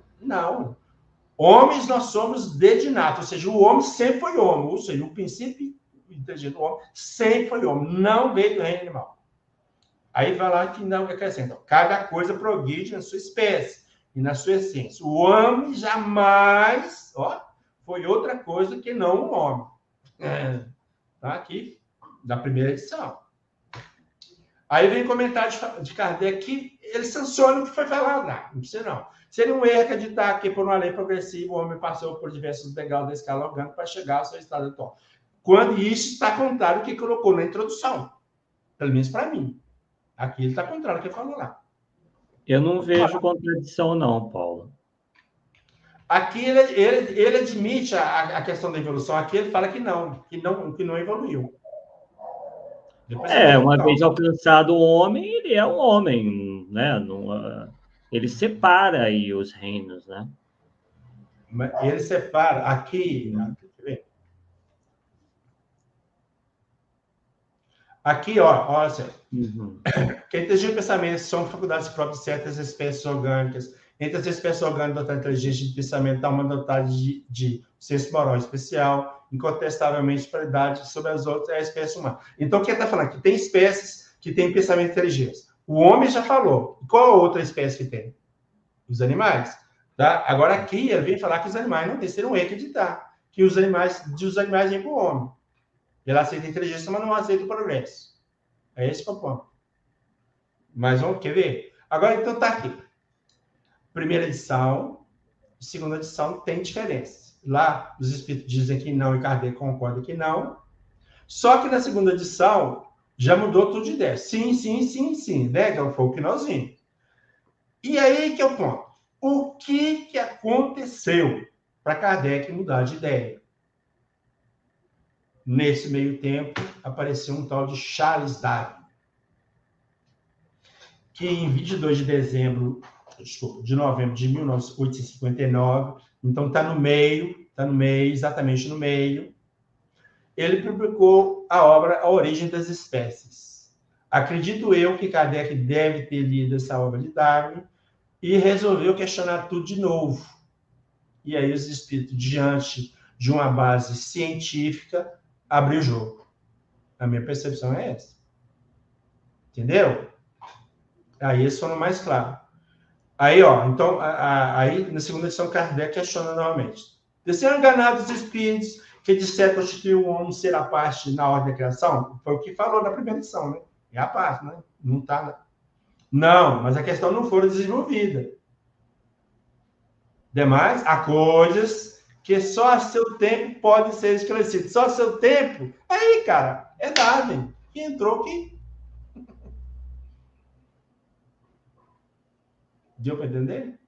Homens nós somos de nato, ou seja, o homem sempre foi homem, ou seja, o princípio inteligente do homem sempre foi homem, não veio do reino animal. Aí vai lá que não acrescenta, cada coisa progride na sua espécie e na sua essência. O homem jamais, foi outra coisa que não um homem. Tá aqui, da primeira edição. Aí vem o comentário de Kardec que ele sanciona o que foi falado lá. Não precisa não. Seria um erro acreditar que por uma lei progressiva o homem passou por diversos degraus da escala orgânica para chegar ao seu estado atual. Quando isso está contrário ao que colocou na introdução. Pelo menos para mim. Aqui ele está contrário ao que falou lá. Eu não vejo contradição, não, Paulo. Aqui ele admite a questão da evolução. Aqui ele fala que não evoluiu. Uma vez alcançado o homem, ele é um homem, né? Ele separa aí os reinos, né? Ele separa aqui. Aqui, olha só. Que a inteligência e o pensamento são faculdades próprias de certas espécies orgânicas. Entre as espécies orgânicas da inteligência e pensamento, há uma dotade de senso moral especial, incontestavelmente superioridade sobre as outras, é a espécie humana. Então, o que ele está falando? Que tem espécies que têm pensamento e inteligência. O homem já falou. Qual a outra espécie que tem? Os animais. Tá? Agora, aqui, ele vem falar que os animais não têm. Seria um erro acreditar que os animais vêm para o homem. Ele aceita a inteligência, mas não aceita o progresso. É esse que é o ponto. Mas quer ver? Agora, então, tá aqui. Primeira edição e segunda edição tem diferença. Lá, os espíritos dizem que não e Kardec concorda que não. Só que na segunda edição, já mudou tudo de ideia. Sim, né? Que foi o que nós vimos. E aí que é o ponto. O que aconteceu para Kardec mudar de ideia? Nesse meio tempo, apareceu um tal de Charles Darwin, que em 22 de novembro de 1859, então está no meio, exatamente no meio, ele publicou a obra A Origem das Espécies. Acredito eu que Kardec deve ter lido essa obra de Darwin e resolveu questionar tudo de novo. E aí os espíritos, diante de uma base científica, abriu o jogo. A minha percepção é essa. Entendeu? Aí eles foram mais claros. Aí, então, aí na segunda edição, Kardec questiona novamente. Desceram enganados os espíritos que disseram constituir o homem ser a parte na ordem da criação? Foi o que falou na primeira edição, né? É a parte, né? Não está. Não, mas a questão não foi desenvolvida. Demais, há coisas que só a seu tempo podem ser esclarecidas. Só a seu tempo. Aí, cara, é Darwin. Que entrou que. Deu para entender?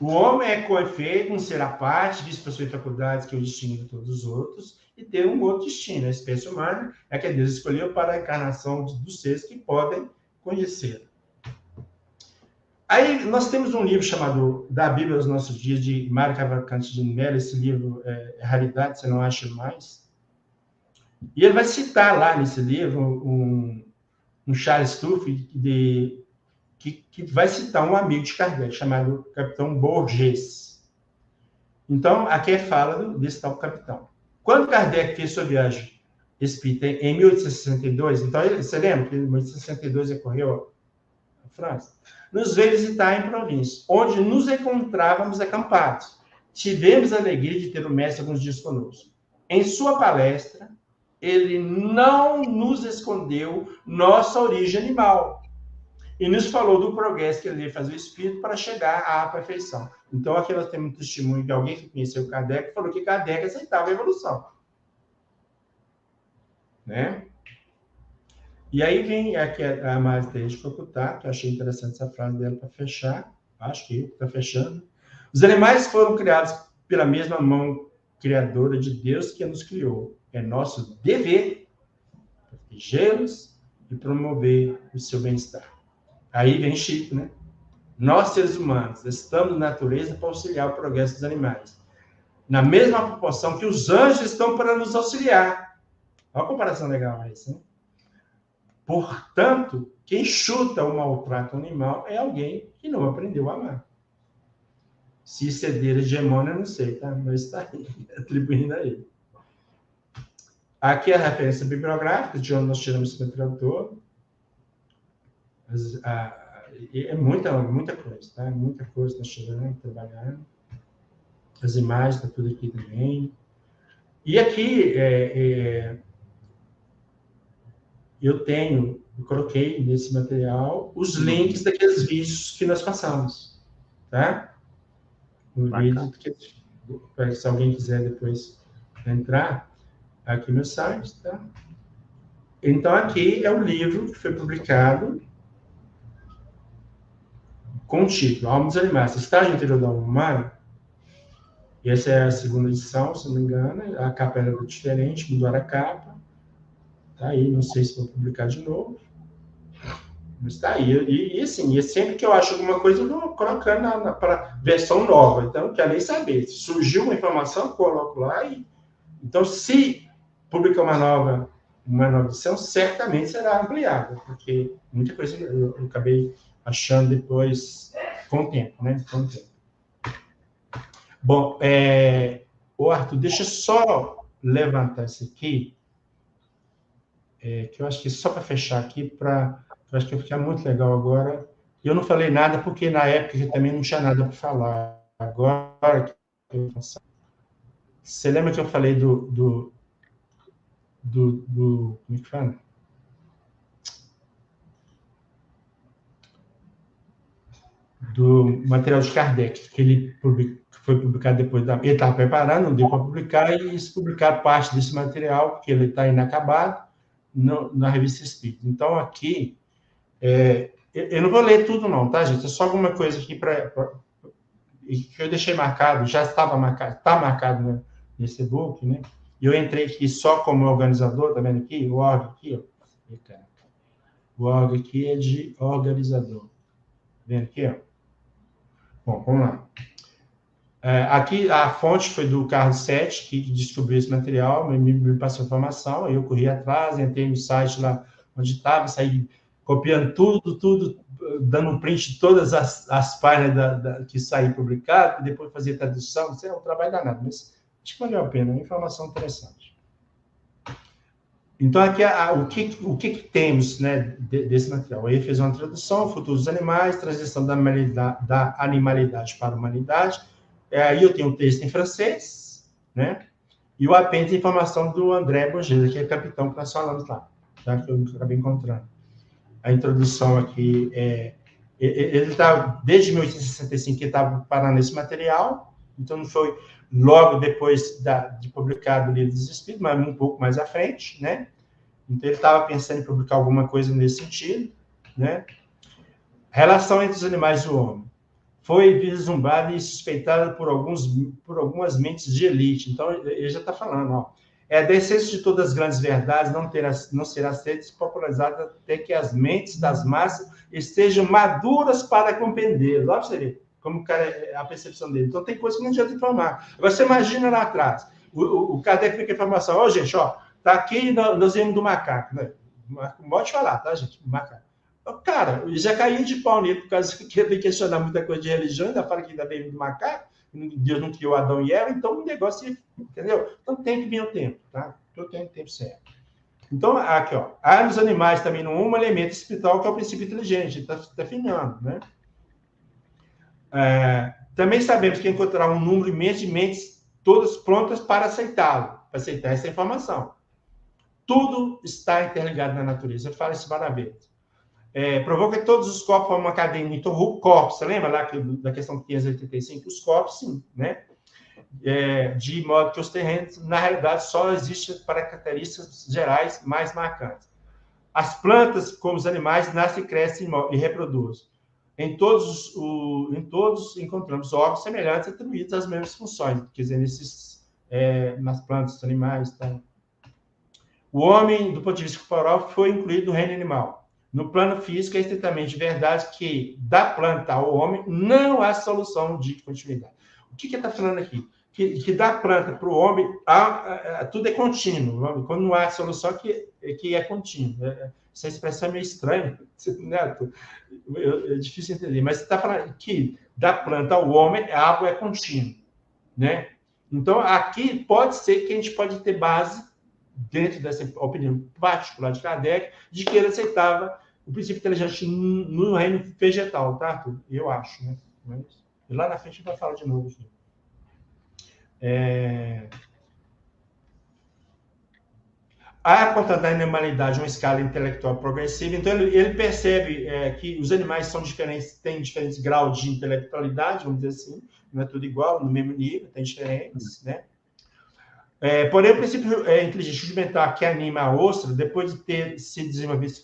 O homem é, com efeito, um ser à parte, visto por suas faculdades, que o distingue de todos os outros, e tem um outro destino. A espécie humana é que Deus escolheu para a encarnação dos seres que podem conhecer. Aí nós temos um livro chamado Da Bíblia aos Nossos Dias, de Mário Cavalcante de Mello. Esse livro é raridade, você não acha mais. E ele vai citar lá nesse livro um Charles Tuff, que vai citar um amigo de Kardec, chamado Capitão Borges. Então, aqui fala desse tal capitão. Quando Kardec fez sua viagem espírita em 1862, então, você lembra que em 1862 ele correu à França? Nos veio visitar em província, onde nos encontrávamos acampados. Tivemos a alegria de ter o mestre alguns dias conosco. Em sua palestra, ele não nos escondeu nossa origem animal e nos falou do progresso que ele ia fazer o espírito para chegar à perfeição. Então, aqui nós temos um testemunho de alguém que conheceu Kardec e falou que Kardec aceitava a evolução. Né? E aí vem aqui a Maria Teresa de Calcutá, que eu achei interessante essa frase dela para fechar. Acho que está fechando. Os animais foram criados pela mesma mão criadora de Deus que nos criou. É nosso dever protegê-los e promover o seu bem-estar. Aí vem Chico, né? Nós, seres humanos, estamos na natureza para auxiliar o progresso dos animais. Na mesma proporção que os anjos estão para nos auxiliar. Olha a comparação legal essa, né? Portanto, quem chuta o maltrato animal é alguém que não aprendeu a amar. Se ceder hegemônia, eu não sei, tá? Mas está aí, atribuindo a ele. Aqui é a referência bibliográfica, de onde nós tiramos esse material todo. É muita coisa, tá? Muita coisa nós tiramos, trabalhando. As imagens, está tudo aqui também. E aqui, eu coloquei nesse material os links daqueles vídeos que nós passamos, tá? O vídeo que, se alguém quiser depois entrar aqui no site, tá? Então, aqui é o livro que foi publicado com o título Alma dos Animais, Estágio Interior da Alma Humana. E essa é a segunda edição, se não me engano. A capa era diferente, mudaram a capa. Tá aí, não sei se vou publicar de novo. Mas tá aí. E assim, sempre que eu acho alguma coisa, eu vou colocando para versão nova. Então, não quero nem saber. Se surgiu uma informação, eu coloco lá. Então, se publicar uma nova edição, certamente será ampliada, porque muita coisa eu acabei achando depois, com o tempo, né? Com o tempo. Bom, ô Arthur, deixa eu só levantar isso aqui, que eu acho que só para fechar aqui, eu acho que vai ficar muito legal agora. Eu não falei nada, porque na época eu também não tinha nada para falar. Agora, você lembra que eu falei do como é que fala? Do material de Kardec, que ele foi publicado depois ele estava preparando, não deu para publicar, e eles publicaram parte desse material, porque ele está inacabado, na Revista Espírita. Então, aqui, eu não vou ler tudo não, tá, gente? É só alguma coisa aqui que eu deixei marcado, já estava marcado, está marcado nesse e-book, né? E eu entrei aqui só como organizador, tá vendo aqui? O órgão aqui, ó. O órgão aqui é de organizador. Vendo aqui, ó. Bom, vamos lá. Aqui a fonte foi do Carlos Sete, que descobriu esse material, me passou informação, aí eu corri atrás, entrei no site lá onde estava, saí copiando tudo, dando um print de todas as páginas que saíram publicadas, e depois fazia tradução, isso é um trabalho danado, mas acho que valeu a pena, é uma informação interessante. Então, aqui, o que temos, né, desse material? Ele fez uma tradução, Futuro dos Animais, transição da animalidade para a humanidade. Aí eu tenho um texto em francês, né? E o apêndice de informação do André Borges, que é capitão que nós falamos lá, tá? Que eu acabei encontrando. A introdução aqui ele está, desde 1865, que estava parando esse material, então não foi logo depois de publicado o Livro dos Espíritos, mas um pouco mais à frente, né? Então ele estava pensando em publicar alguma coisa nesse sentido, né? Relação entre os animais e o homem. Foi vislumbrada e suspeitada por algumas mentes de elite. Então, ele já está falando, ó. A essência de todas as grandes verdades não será aceita e popularizada até que as mentes das massas estejam maduras para compreender. Lá você vê como a percepção dele. Então, tem coisa que não adianta informar. Agora, você imagina lá atrás, o Kardec fica a informação, ó, gente, ó, tá aqui, nós viemos do macaco, né? Pode falar, tá, gente? Macaco. Cara, já caí de pau nele, por causa que ele questionar muita coisa de religião, ainda fala que ainda veio do macaco, Deus não criou Adão e Eva, então o negócio, entendeu? Então tem que vir o tempo, tá? Eu tenho o tempo certo. Então, aqui, ó, há nos animais também um elemento espiritual que é o princípio inteligente, está afinando, né? Também sabemos que encontrará um número imenso de mentes todas prontas para aceitá-lo, para aceitar essa informação. Tudo está interligado na natureza, eu falo isso várias vezes. Provou que todos os corpos formam uma cadeia ininterrupta. Corpos, você lembra lá da questão 585? Os corpos, sim, né? De modo que os terrenos, na realidade, só existem para características gerais mais marcantes. As plantas, como os animais, nascem, crescem e reproduzem. Em todos encontramos órgãos semelhantes atribuídos às mesmas funções, quer dizer, nas plantas, nos animais. Tá? O homem, do ponto de vista corporal, foi incluído no reino animal. No plano físico, é estritamente verdade que, da planta ao homem, não há solução de continuidade. O que ele está falando aqui? Que da planta para o homem, tudo é contínuo. Quando não há solução, que é contínuo. Essa expressão é meio estranha, né? É difícil entender. Mas você está falando que da planta ao homem, a água é contínua. Né? Então, aqui pode ser que a gente pode ter base, dentro dessa opinião particular de Kardec, de que ele aceitava o princípio inteligente no reino vegetal, tá, Arthur? Eu acho, né? Mas lá na frente a gente vai falar de novo. Há, portanto, na animalidade uma escala intelectual progressiva, então ele percebe que os animais são diferentes, têm diferentes graus de intelectualidade, vamos dizer assim, não é tudo igual, no mesmo nível, tem diferentes, né? Porém, o princípio inteligente rudimentar que anima a ostra, depois de ter se desenvolvido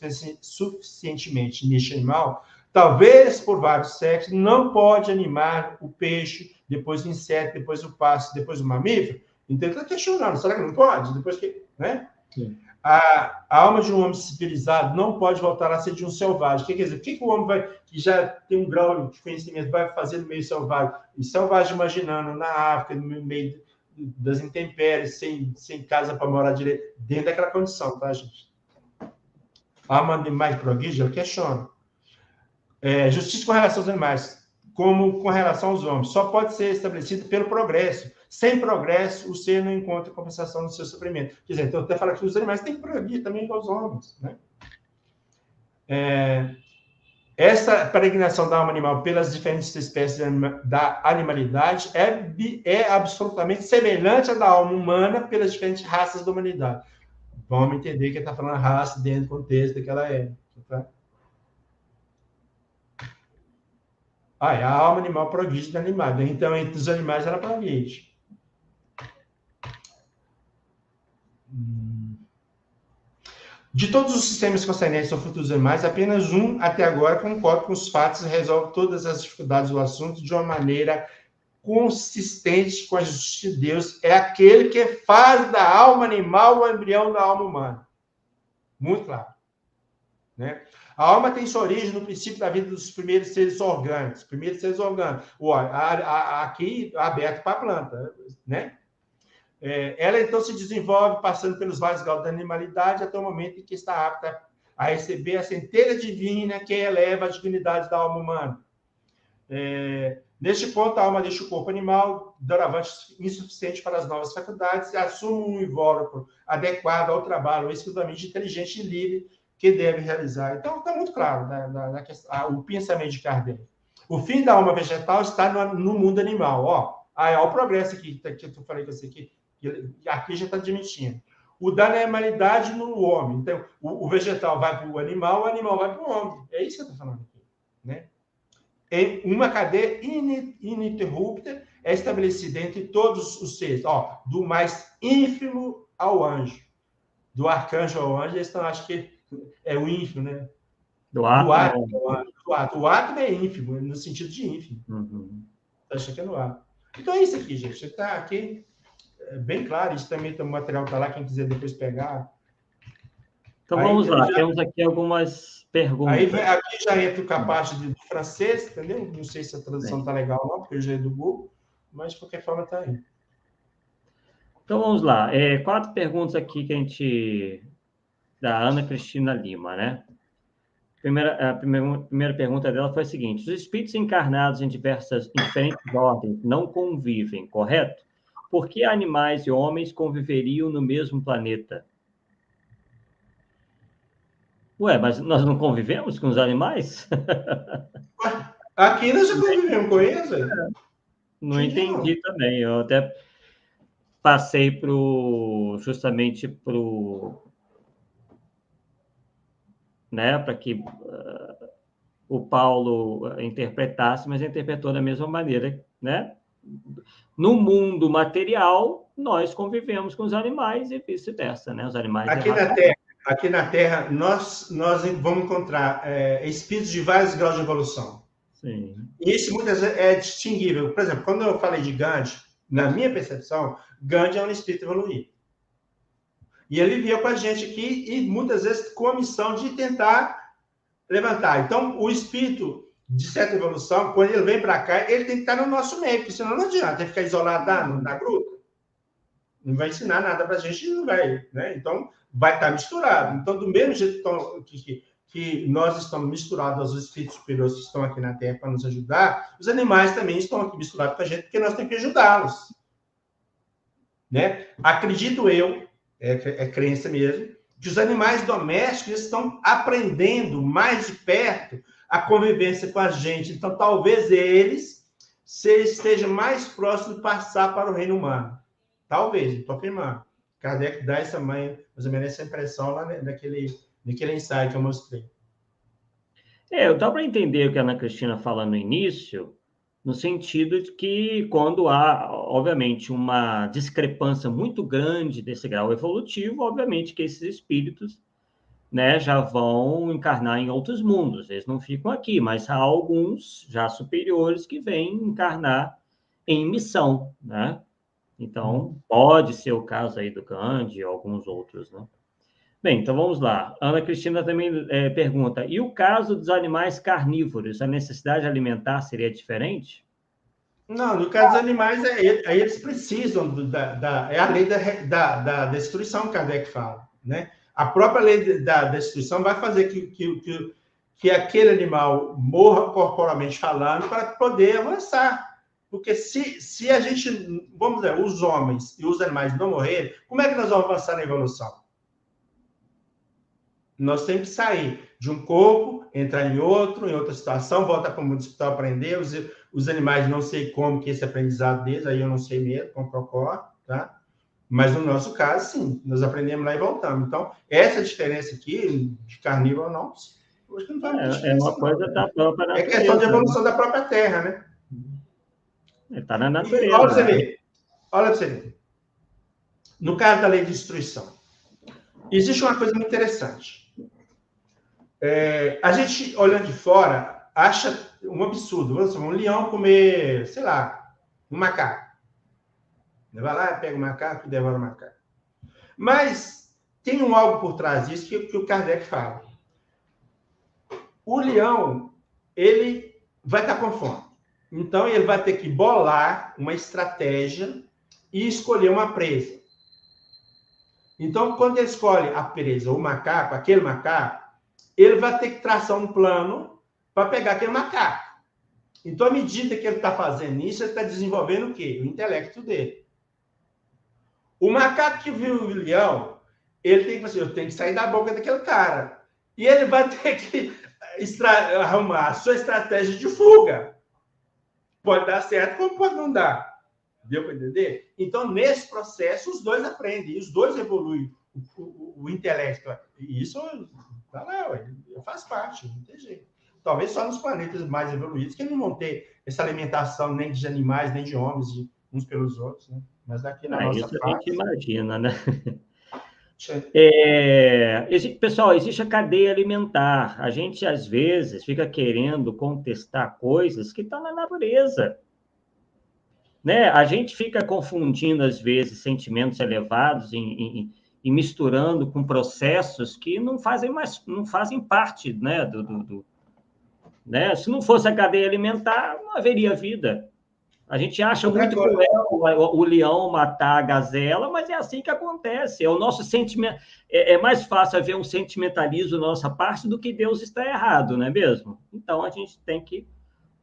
suficientemente neste animal, talvez por vários séculos, não pode animar o peixe, depois o inseto, depois o pássaro, depois o mamífero. Então, ele está questionando, será que não pode? Depois que, né? A alma de um homem civilizado não pode voltar a ser de um selvagem. Quer dizer, o que o homem que já tem um grau de conhecimento, vai fazer no meio selvagem? E selvagem, imaginando, na África, no meio das intempéries, sem casa para morar direito, dentro daquela condição, tá, gente? A alma de mais prodígio, ela questiona. Justiça com relação aos animais, como com relação aos homens, só pode ser estabelecida pelo progresso. Sem progresso, o ser não encontra compensação no seu sofrimento. Quer dizer, então, até falar que os animais têm que progredir também com os homens, né? Essa peregrinação da alma animal pelas diferentes espécies da animalidade é absolutamente semelhante à da alma humana pelas diferentes raças da humanidade. Vamos entender que ele está falando raça dentro do contexto daquela época. Tá? É a alma animal prodígio da animal. Então, entre os animais, ela progride. De todos os sistemas concernentes ao futuro dos animais, apenas um, até agora, concorda com os fatos e resolve todas as dificuldades do assunto de uma maneira consistente com a justiça de Deus. É aquele que faz da alma animal o embrião da alma humana. Muito claro. né? A alma tem sua origem no princípio da vida dos primeiros seres orgânicos. Aqui aberto para a planta, né? Ela então se desenvolve passando pelos vários graus da animalidade até o momento em que está apta a receber a centelha divina que eleva a dignidade da alma humana. Neste ponto, a alma deixa o corpo animal, doravante insuficiente para as novas faculdades, e assume um invólucro adequado ao trabalho exclusivamente inteligente e livre que deve realizar. Então, está muito claro o pensamento de Kardec. O fim da alma vegetal está no mundo animal. Olha o progresso aqui, que eu falei com você aqui. Aqui já está admitindo. O da animalidade no homem. Então, o vegetal vai para o animal vai para o homem. É isso que eu estou falando aqui, né? Em uma cadeia ininterrupta é estabelecida entre todos os seres, do mais ínfimo ao anjo, do arcanjo ao anjo. Então, acho que é o ínfimo, né? Do átomo. O átomo é ínfimo, no sentido de ínfimo. Acho que é no átomo. Então, é isso aqui, gente. Está aqui bem claro. Isso também tem um material que está lá, quem quiser depois pegar. Então, vamos lá. Temos aqui algumas perguntas. Aí aqui já entra com a parte do francês, entendeu? Não sei se a tradução está legal não, porque eu já é do Google, mas de qualquer forma está aí. Então, vamos lá. 4 perguntas aqui da Ana Cristina Lima, né? A primeira pergunta dela foi a seguinte: os espíritos encarnados em diferentes ordens não convivem, correto? Por que animais e homens conviveriam no mesmo planeta? Ué, mas nós não convivemos com os animais? Aqui nós já convivemos com eles. Não entendi também. Eu até passei justamente né, para que o Paulo interpretasse, mas interpretou da mesma maneira, né? No mundo material, nós convivemos com os animais e vice-versa, né? Os animais Aqui na Terra, nós vamos encontrar espíritos de vários graus de evolução. Sim. E isso muitas vezes é distinguível. Por exemplo, quando eu falei de Gandhi, na minha percepção, Gandhi é um espírito evoluído. E ele vivia com a gente aqui e muitas vezes com a missão de tentar levantar. Então, o espírito de certa evolução, quando ele vem para cá, ele tem que estar no nosso meio, porque senão não adianta ficar isolado na gruta. Não vai ensinar nada para a gente, não vai, né? Então, vai estar misturado. Então, do mesmo jeito que nós estamos misturados aos espíritos superiores que estão aqui na Terra para nos ajudar, os animais também estão aqui misturados com a gente, porque nós temos que ajudá-los. Né? Acredito eu, é crença mesmo, que os animais domésticos estão aprendendo mais de perto a convivência com a gente. Então, talvez eles estejam mais próximos de passar para o reino humano. Talvez, não estou afirmando. Kardec dá mais ou menos essa impressão lá naquele ensaio que eu mostrei. Dá para entender o que a Ana Cristina fala no início, no sentido de que quando há, obviamente, uma discrepância muito grande desse grau evolutivo, obviamente que esses espíritos, né, já vão encarnar em outros mundos. Eles não ficam aqui, mas há alguns já superiores que vêm encarnar em missão, né? Então, pode ser o caso aí do Gandhi e alguns outros, né? Bem, então vamos lá. Ana Cristina também pergunta: e o caso dos animais carnívoros, a necessidade alimentar seria diferente? Não, no caso dos animais, aí eles precisam é a lei da destruição que Kardec fala, né? A própria lei da destruição vai fazer que aquele animal morra corporalmente falando para poder avançar. Porque se a gente, vamos dizer, os homens e os animais não morrerem, como é que nós vamos avançar na evolução? Nós temos que sair de um corpo, entrar em outra situação, voltar para o mundo espiritual, aprender. Os animais, não sei como que esse aprendizado deles, aí eu não sei mesmo, como ocorre, tá? Mas no nosso caso, sim, nós aprendemos lá e voltamos. Então, essa diferença aqui, de carnívoro, não, acho que não vai muita diferença. É uma coisa da própria natureza. É questão de evolução da própria Terra, né? Está na natureza. E olha para você ver. Olha para você ver. No caso da lei de destruição, existe uma coisa muito interessante. A gente, olhando de fora, acha um absurdo. Um leão comer, sei lá, um macaco. Vai lá, pega o macaco e devora o macaco. Mas tem algo por trás disso que o Kardec fala. O leão, ele vai estar com fome. Então, ele vai ter que bolar uma estratégia e escolher uma presa. Então, quando ele escolhe a presa, o macaco, aquele macaco, ele vai ter que traçar um plano para pegar aquele macaco. Então, à medida que ele está fazendo isso, ele está desenvolvendo o quê? O intelecto dele. O macaco que viu o leão, ele tem que fazer, eu tenho que sair da boca daquele cara. E ele vai ter que arrumar a sua estratégia de fuga. Pode dar certo, como pode não dar. Deu para entender? Então, nesse processo, os dois aprendem, os dois evoluem o intelecto. E isso tá lá, faz parte, não tem jeito. Talvez só nos planetas mais evoluídos que não vão ter essa alimentação nem de animais, nem de homens, uns pelos outros, né? Mas daqui na nossa isso parte... a gente imagina, né? Pessoal, existe a cadeia alimentar. A gente, às vezes, fica querendo contestar coisas que estão na natureza. Né? A gente fica confundindo, às vezes, sentimentos elevados e misturando com processos que não fazem parte, né, né? Se não fosse a cadeia alimentar, não haveria vida. A gente acha muito cruel o leão matar a gazela, mas é assim que acontece. É o nosso sentimento. É mais fácil haver um sentimentalismo da nossa parte do que Deus está errado, não é mesmo? Então, a gente tem que,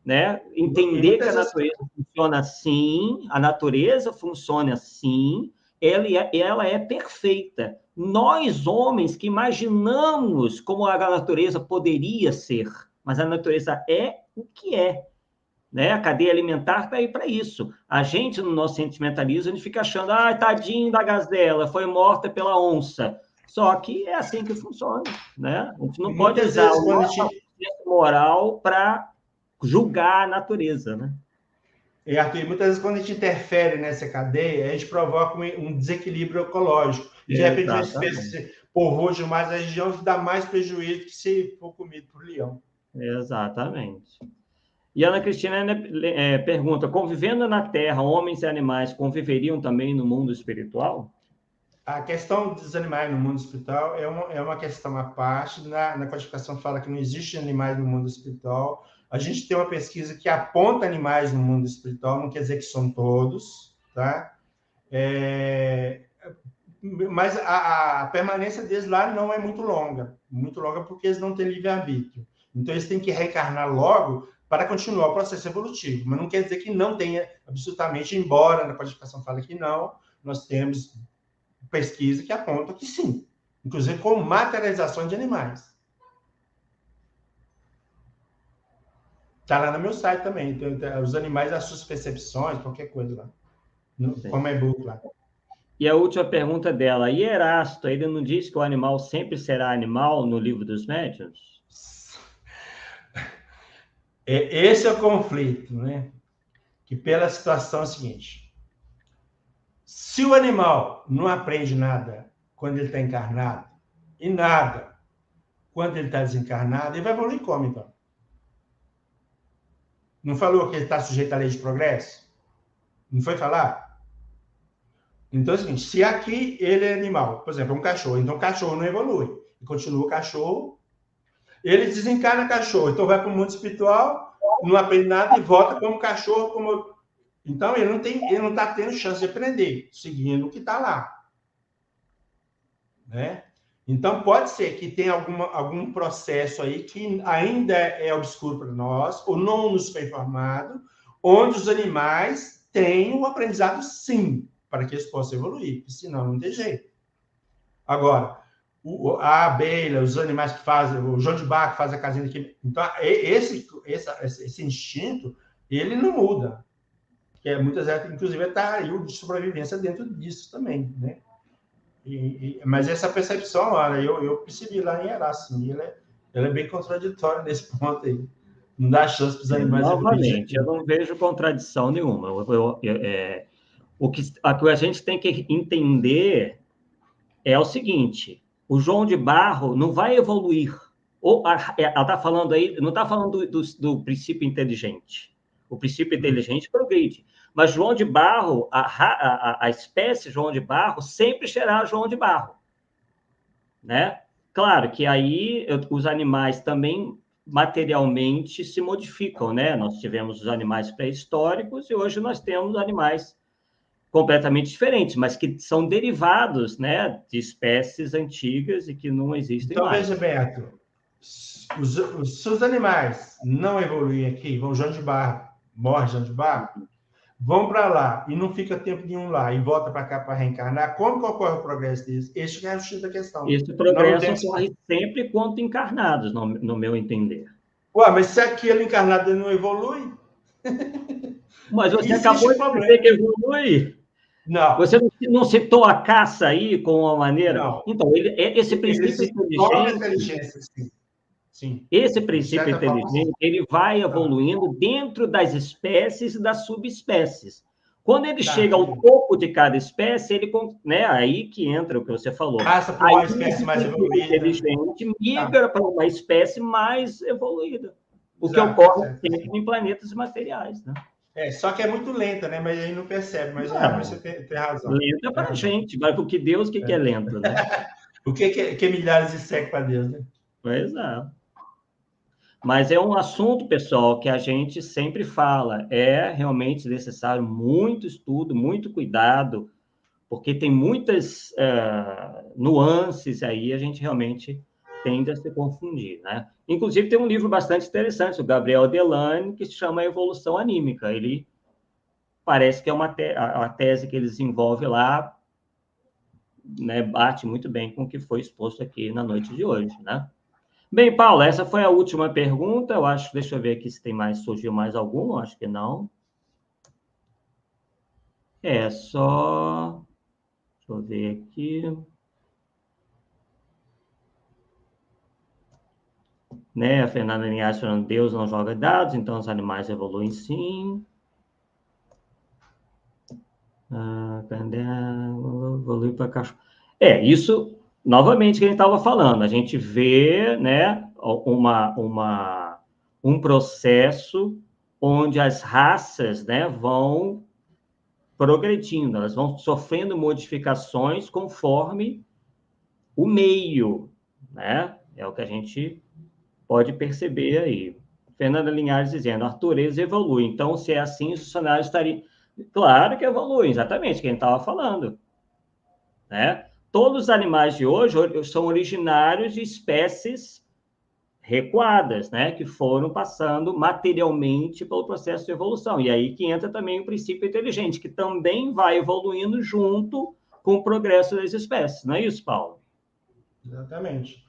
né, entender que a natureza funciona assim, a natureza funciona assim, ela é perfeita. Nós, homens, que imaginamos como a natureza poderia ser, mas a natureza é o que é. Né? A cadeia alimentar está aí para isso. A gente, no nosso sentimentalismo, a gente fica achando, tadinho da gazela, foi morta pela onça. Só que é assim que funciona. Né? A gente não pode usar o nosso moral para julgar a natureza. Né? E, Arthur, muitas vezes, quando a gente interfere nessa cadeia, a gente provoca um desequilíbrio ecológico. De repente, uma espécie povoa demais a região, dá mais prejuízo que se for comido por leão. Exatamente. E a Ana Cristina pergunta, convivendo na Terra, homens e animais conviveriam também no mundo espiritual? A questão dos animais no mundo espiritual é uma questão à parte. Na codificação fala que não existe animais no mundo espiritual. A gente tem uma pesquisa que aponta animais no mundo espiritual, não quer dizer que são todos, tá? Mas a permanência deles lá não é muito longa porque eles não têm livre-arbítrio. Então, eles têm que reencarnar logo para continuar o processo evolutivo. Mas não quer dizer que não tenha absolutamente, embora na codificação fale que não, nós temos pesquisa que aponta que sim, inclusive com materialização de animais. Está lá no meu site também, então, os animais, as suas percepções, qualquer coisa lá, como e-book lá. E a última pergunta dela, e Erasto, ele não diz que o animal sempre será animal no livro dos médiuns? Esse é o conflito, né? Que pela situação é a seguinte: se o animal não aprende nada quando ele está encarnado, e nada quando ele está desencarnado, ele vai evoluir como, então? Não falou que ele está sujeito à lei de progresso? Não foi falar? Então é o seguinte, se aqui ele é animal, por exemplo, um cachorro, então o cachorro não evolui, e continua o cachorro, ele desencarna cachorro, então vai para o mundo espiritual, não aprende nada e volta como cachorro, Então, ele não está tendo chance de aprender, seguindo o que está lá. Né? Então, pode ser que tenha algum processo aí que ainda é obscuro para nós, ou não nos foi informado, onde os animais têm o aprendizado, sim, para que eles possam evoluir, porque senão não tem jeito. Agora, a abelha, os animais que fazem, o João de Barro que faz a casinha aqui, então, esse instinto, ele não muda. Que muitas vezes, inclusive, está aí o de sobrevivência dentro disso também, né? Mas essa percepção, olha, eu percebi lá em Erasto, assim, ela é bem contraditória nesse ponto aí. Não dá chance para os animais... Novamente, eu não vejo contradição nenhuma. O que a gente tem que entender é o seguinte, o João de Barro não vai evoluir. Ela está falando aí, não está falando do princípio inteligente. O princípio inteligente progride. Mas João de Barro, a espécie João de Barro, sempre será João de Barro. Né? Claro que aí os animais também materialmente se modificam, né? Nós tivemos os animais pré-históricos e hoje nós temos animais completamente diferentes, mas que são derivados, né, de espécies antigas e que não existem Então, mais. veja, Beto, os seus animais não evoluem aqui, vão João de Barro, morre João de Barro, vão para lá e não fica tempo nenhum lá e volta para cá para reencarnar, como que ocorre o progresso deles? Esse é o X da questão. Esse progresso ocorre sempre quanto encarnados, no meu entender. Ué, mas se aquele encarnado não evolui? Mas você acabou de dizer que evolui. Não. Você não citou a caça aí como uma maneira? Não. Então, esse princípio inteligente... Sim. Esse princípio inteligente, ele vai evoluindo dentro das espécies e das subespécies. Quando ele chega ao topo de cada espécie, ele, né, aí que entra o que você falou. Passa por uma espécie mais evoluída. Inteligente migra para uma espécie mais evoluída. O que ocorre sempre em planetas materiais, né? Só que é muito lenta, né? Mas aí não percebe, mas realmente você tem razão. Lenta para a gente, mas porque Deus, o que é lento, né? O que é milhares de séculos para Deus, né? Pois é. Mas é um assunto, pessoal, que a gente sempre fala. É realmente necessário muito estudo, muito cuidado, porque tem muitas nuances aí, a gente realmente tende a se confundir, né? Inclusive, tem um livro bastante interessante, o Gabriel Delane, que se chama Evolução Anímica. Ele parece que é a tese que ele desenvolve lá, né, bate muito bem com o que foi exposto aqui na noite de hoje, né? Bem, Paulo, essa foi a última pergunta. Eu acho, deixa eu ver aqui se surgiu mais algum. Acho que não. Só... Deixa eu ver aqui. Né? A Fernanda Linhares falando, Deus não joga dados, então os animais evoluem sim. Evolui para cachorro. Isso... Novamente, que a gente estava falando, a gente vê, né, um processo onde as raças, né, vão progredindo, elas vão sofrendo modificações conforme o meio, né? É o que a gente pode perceber aí. Fernanda Linhares dizendo, a natureza evolui, então, se é assim, os cenários estariam... Claro que evoluem, exatamente, quem estava falando, né? Todos os animais de hoje são originários de espécies recuadas, né? Que foram passando materialmente pelo processo de evolução. E aí que entra também o princípio inteligente, que também vai evoluindo junto com o progresso das espécies. Não é isso, Paulo? Exatamente.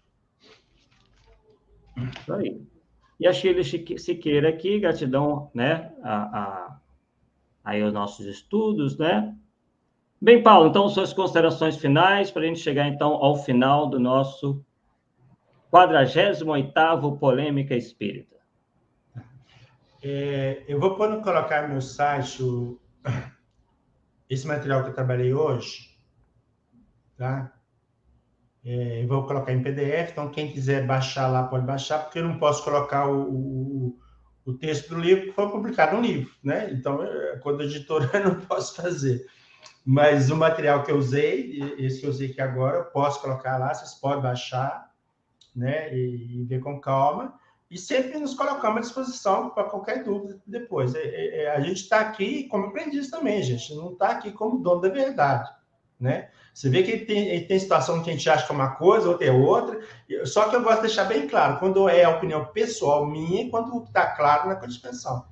Isso aí. E a Shirley Siqueira aqui, gratidão, né? Aí os nossos estudos, né? Bem, Paulo, então, suas considerações finais, para a gente chegar, então, ao final do nosso 48º Polêmica Espírita. Eu vou colocar no meu site esse material que eu trabalhei hoje, tá? Eu vou colocar em PDF, então quem quiser baixar lá pode baixar, porque eu não posso colocar o texto do livro que foi publicado no livro, né? Então, quando editora, eu não posso fazer. Mas o material que eu usei, esse que eu usei aqui agora, eu posso colocar lá, vocês podem baixar, né, e ver com calma, e sempre nos colocamos à disposição para qualquer dúvida depois. A gente está aqui como aprendiz também, gente, não está aqui como dono da verdade, né? Você vê que tem situação que a gente acha que é uma coisa, outra é outra, só que eu gosto de deixar bem claro, quando é a opinião pessoal minha, quando está claro na Constituição.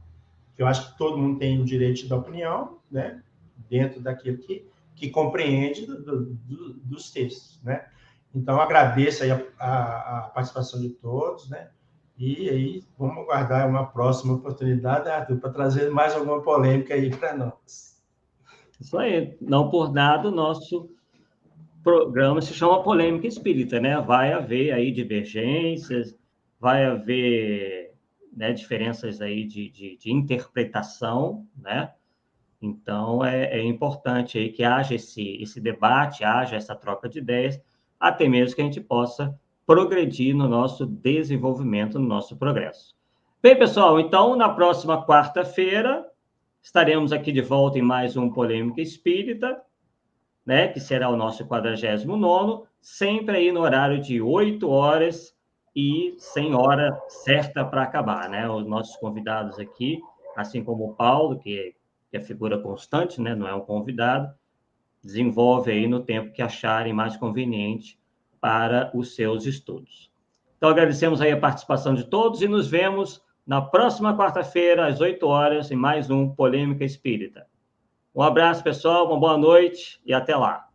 Eu acho que todo mundo tem o direito da opinião, né? Dentro daquilo que compreende dos textos, né? Então, agradeço aí a participação de todos, né? E aí, vamos aguardar uma próxima oportunidade, Arthur, para trazer mais alguma polêmica aí para nós. Isso aí. Não por nada, o nosso programa se chama Polêmica Espírita, né? Vai haver aí divergências, vai haver, né, diferenças aí de interpretação, né? Então, é importante aí que haja esse debate, haja essa troca de ideias, até mesmo que a gente possa progredir no nosso desenvolvimento, no nosso progresso. Bem, pessoal, então, na próxima quarta-feira, estaremos aqui de volta em mais um Polêmica Espírita, né, que será o nosso 49º, sempre aí no horário de 8 horas, e sem hora certa para acabar, né? Os nossos convidados aqui, assim como o Paulo, que é figura constante, né? Não é um convidado, desenvolve aí no tempo que acharem mais conveniente para os seus estudos. Então, agradecemos aí a participação de todos e nos vemos na próxima quarta-feira, às 8 horas, em mais um Polêmica Espírita. Um abraço, pessoal, uma boa noite e até lá.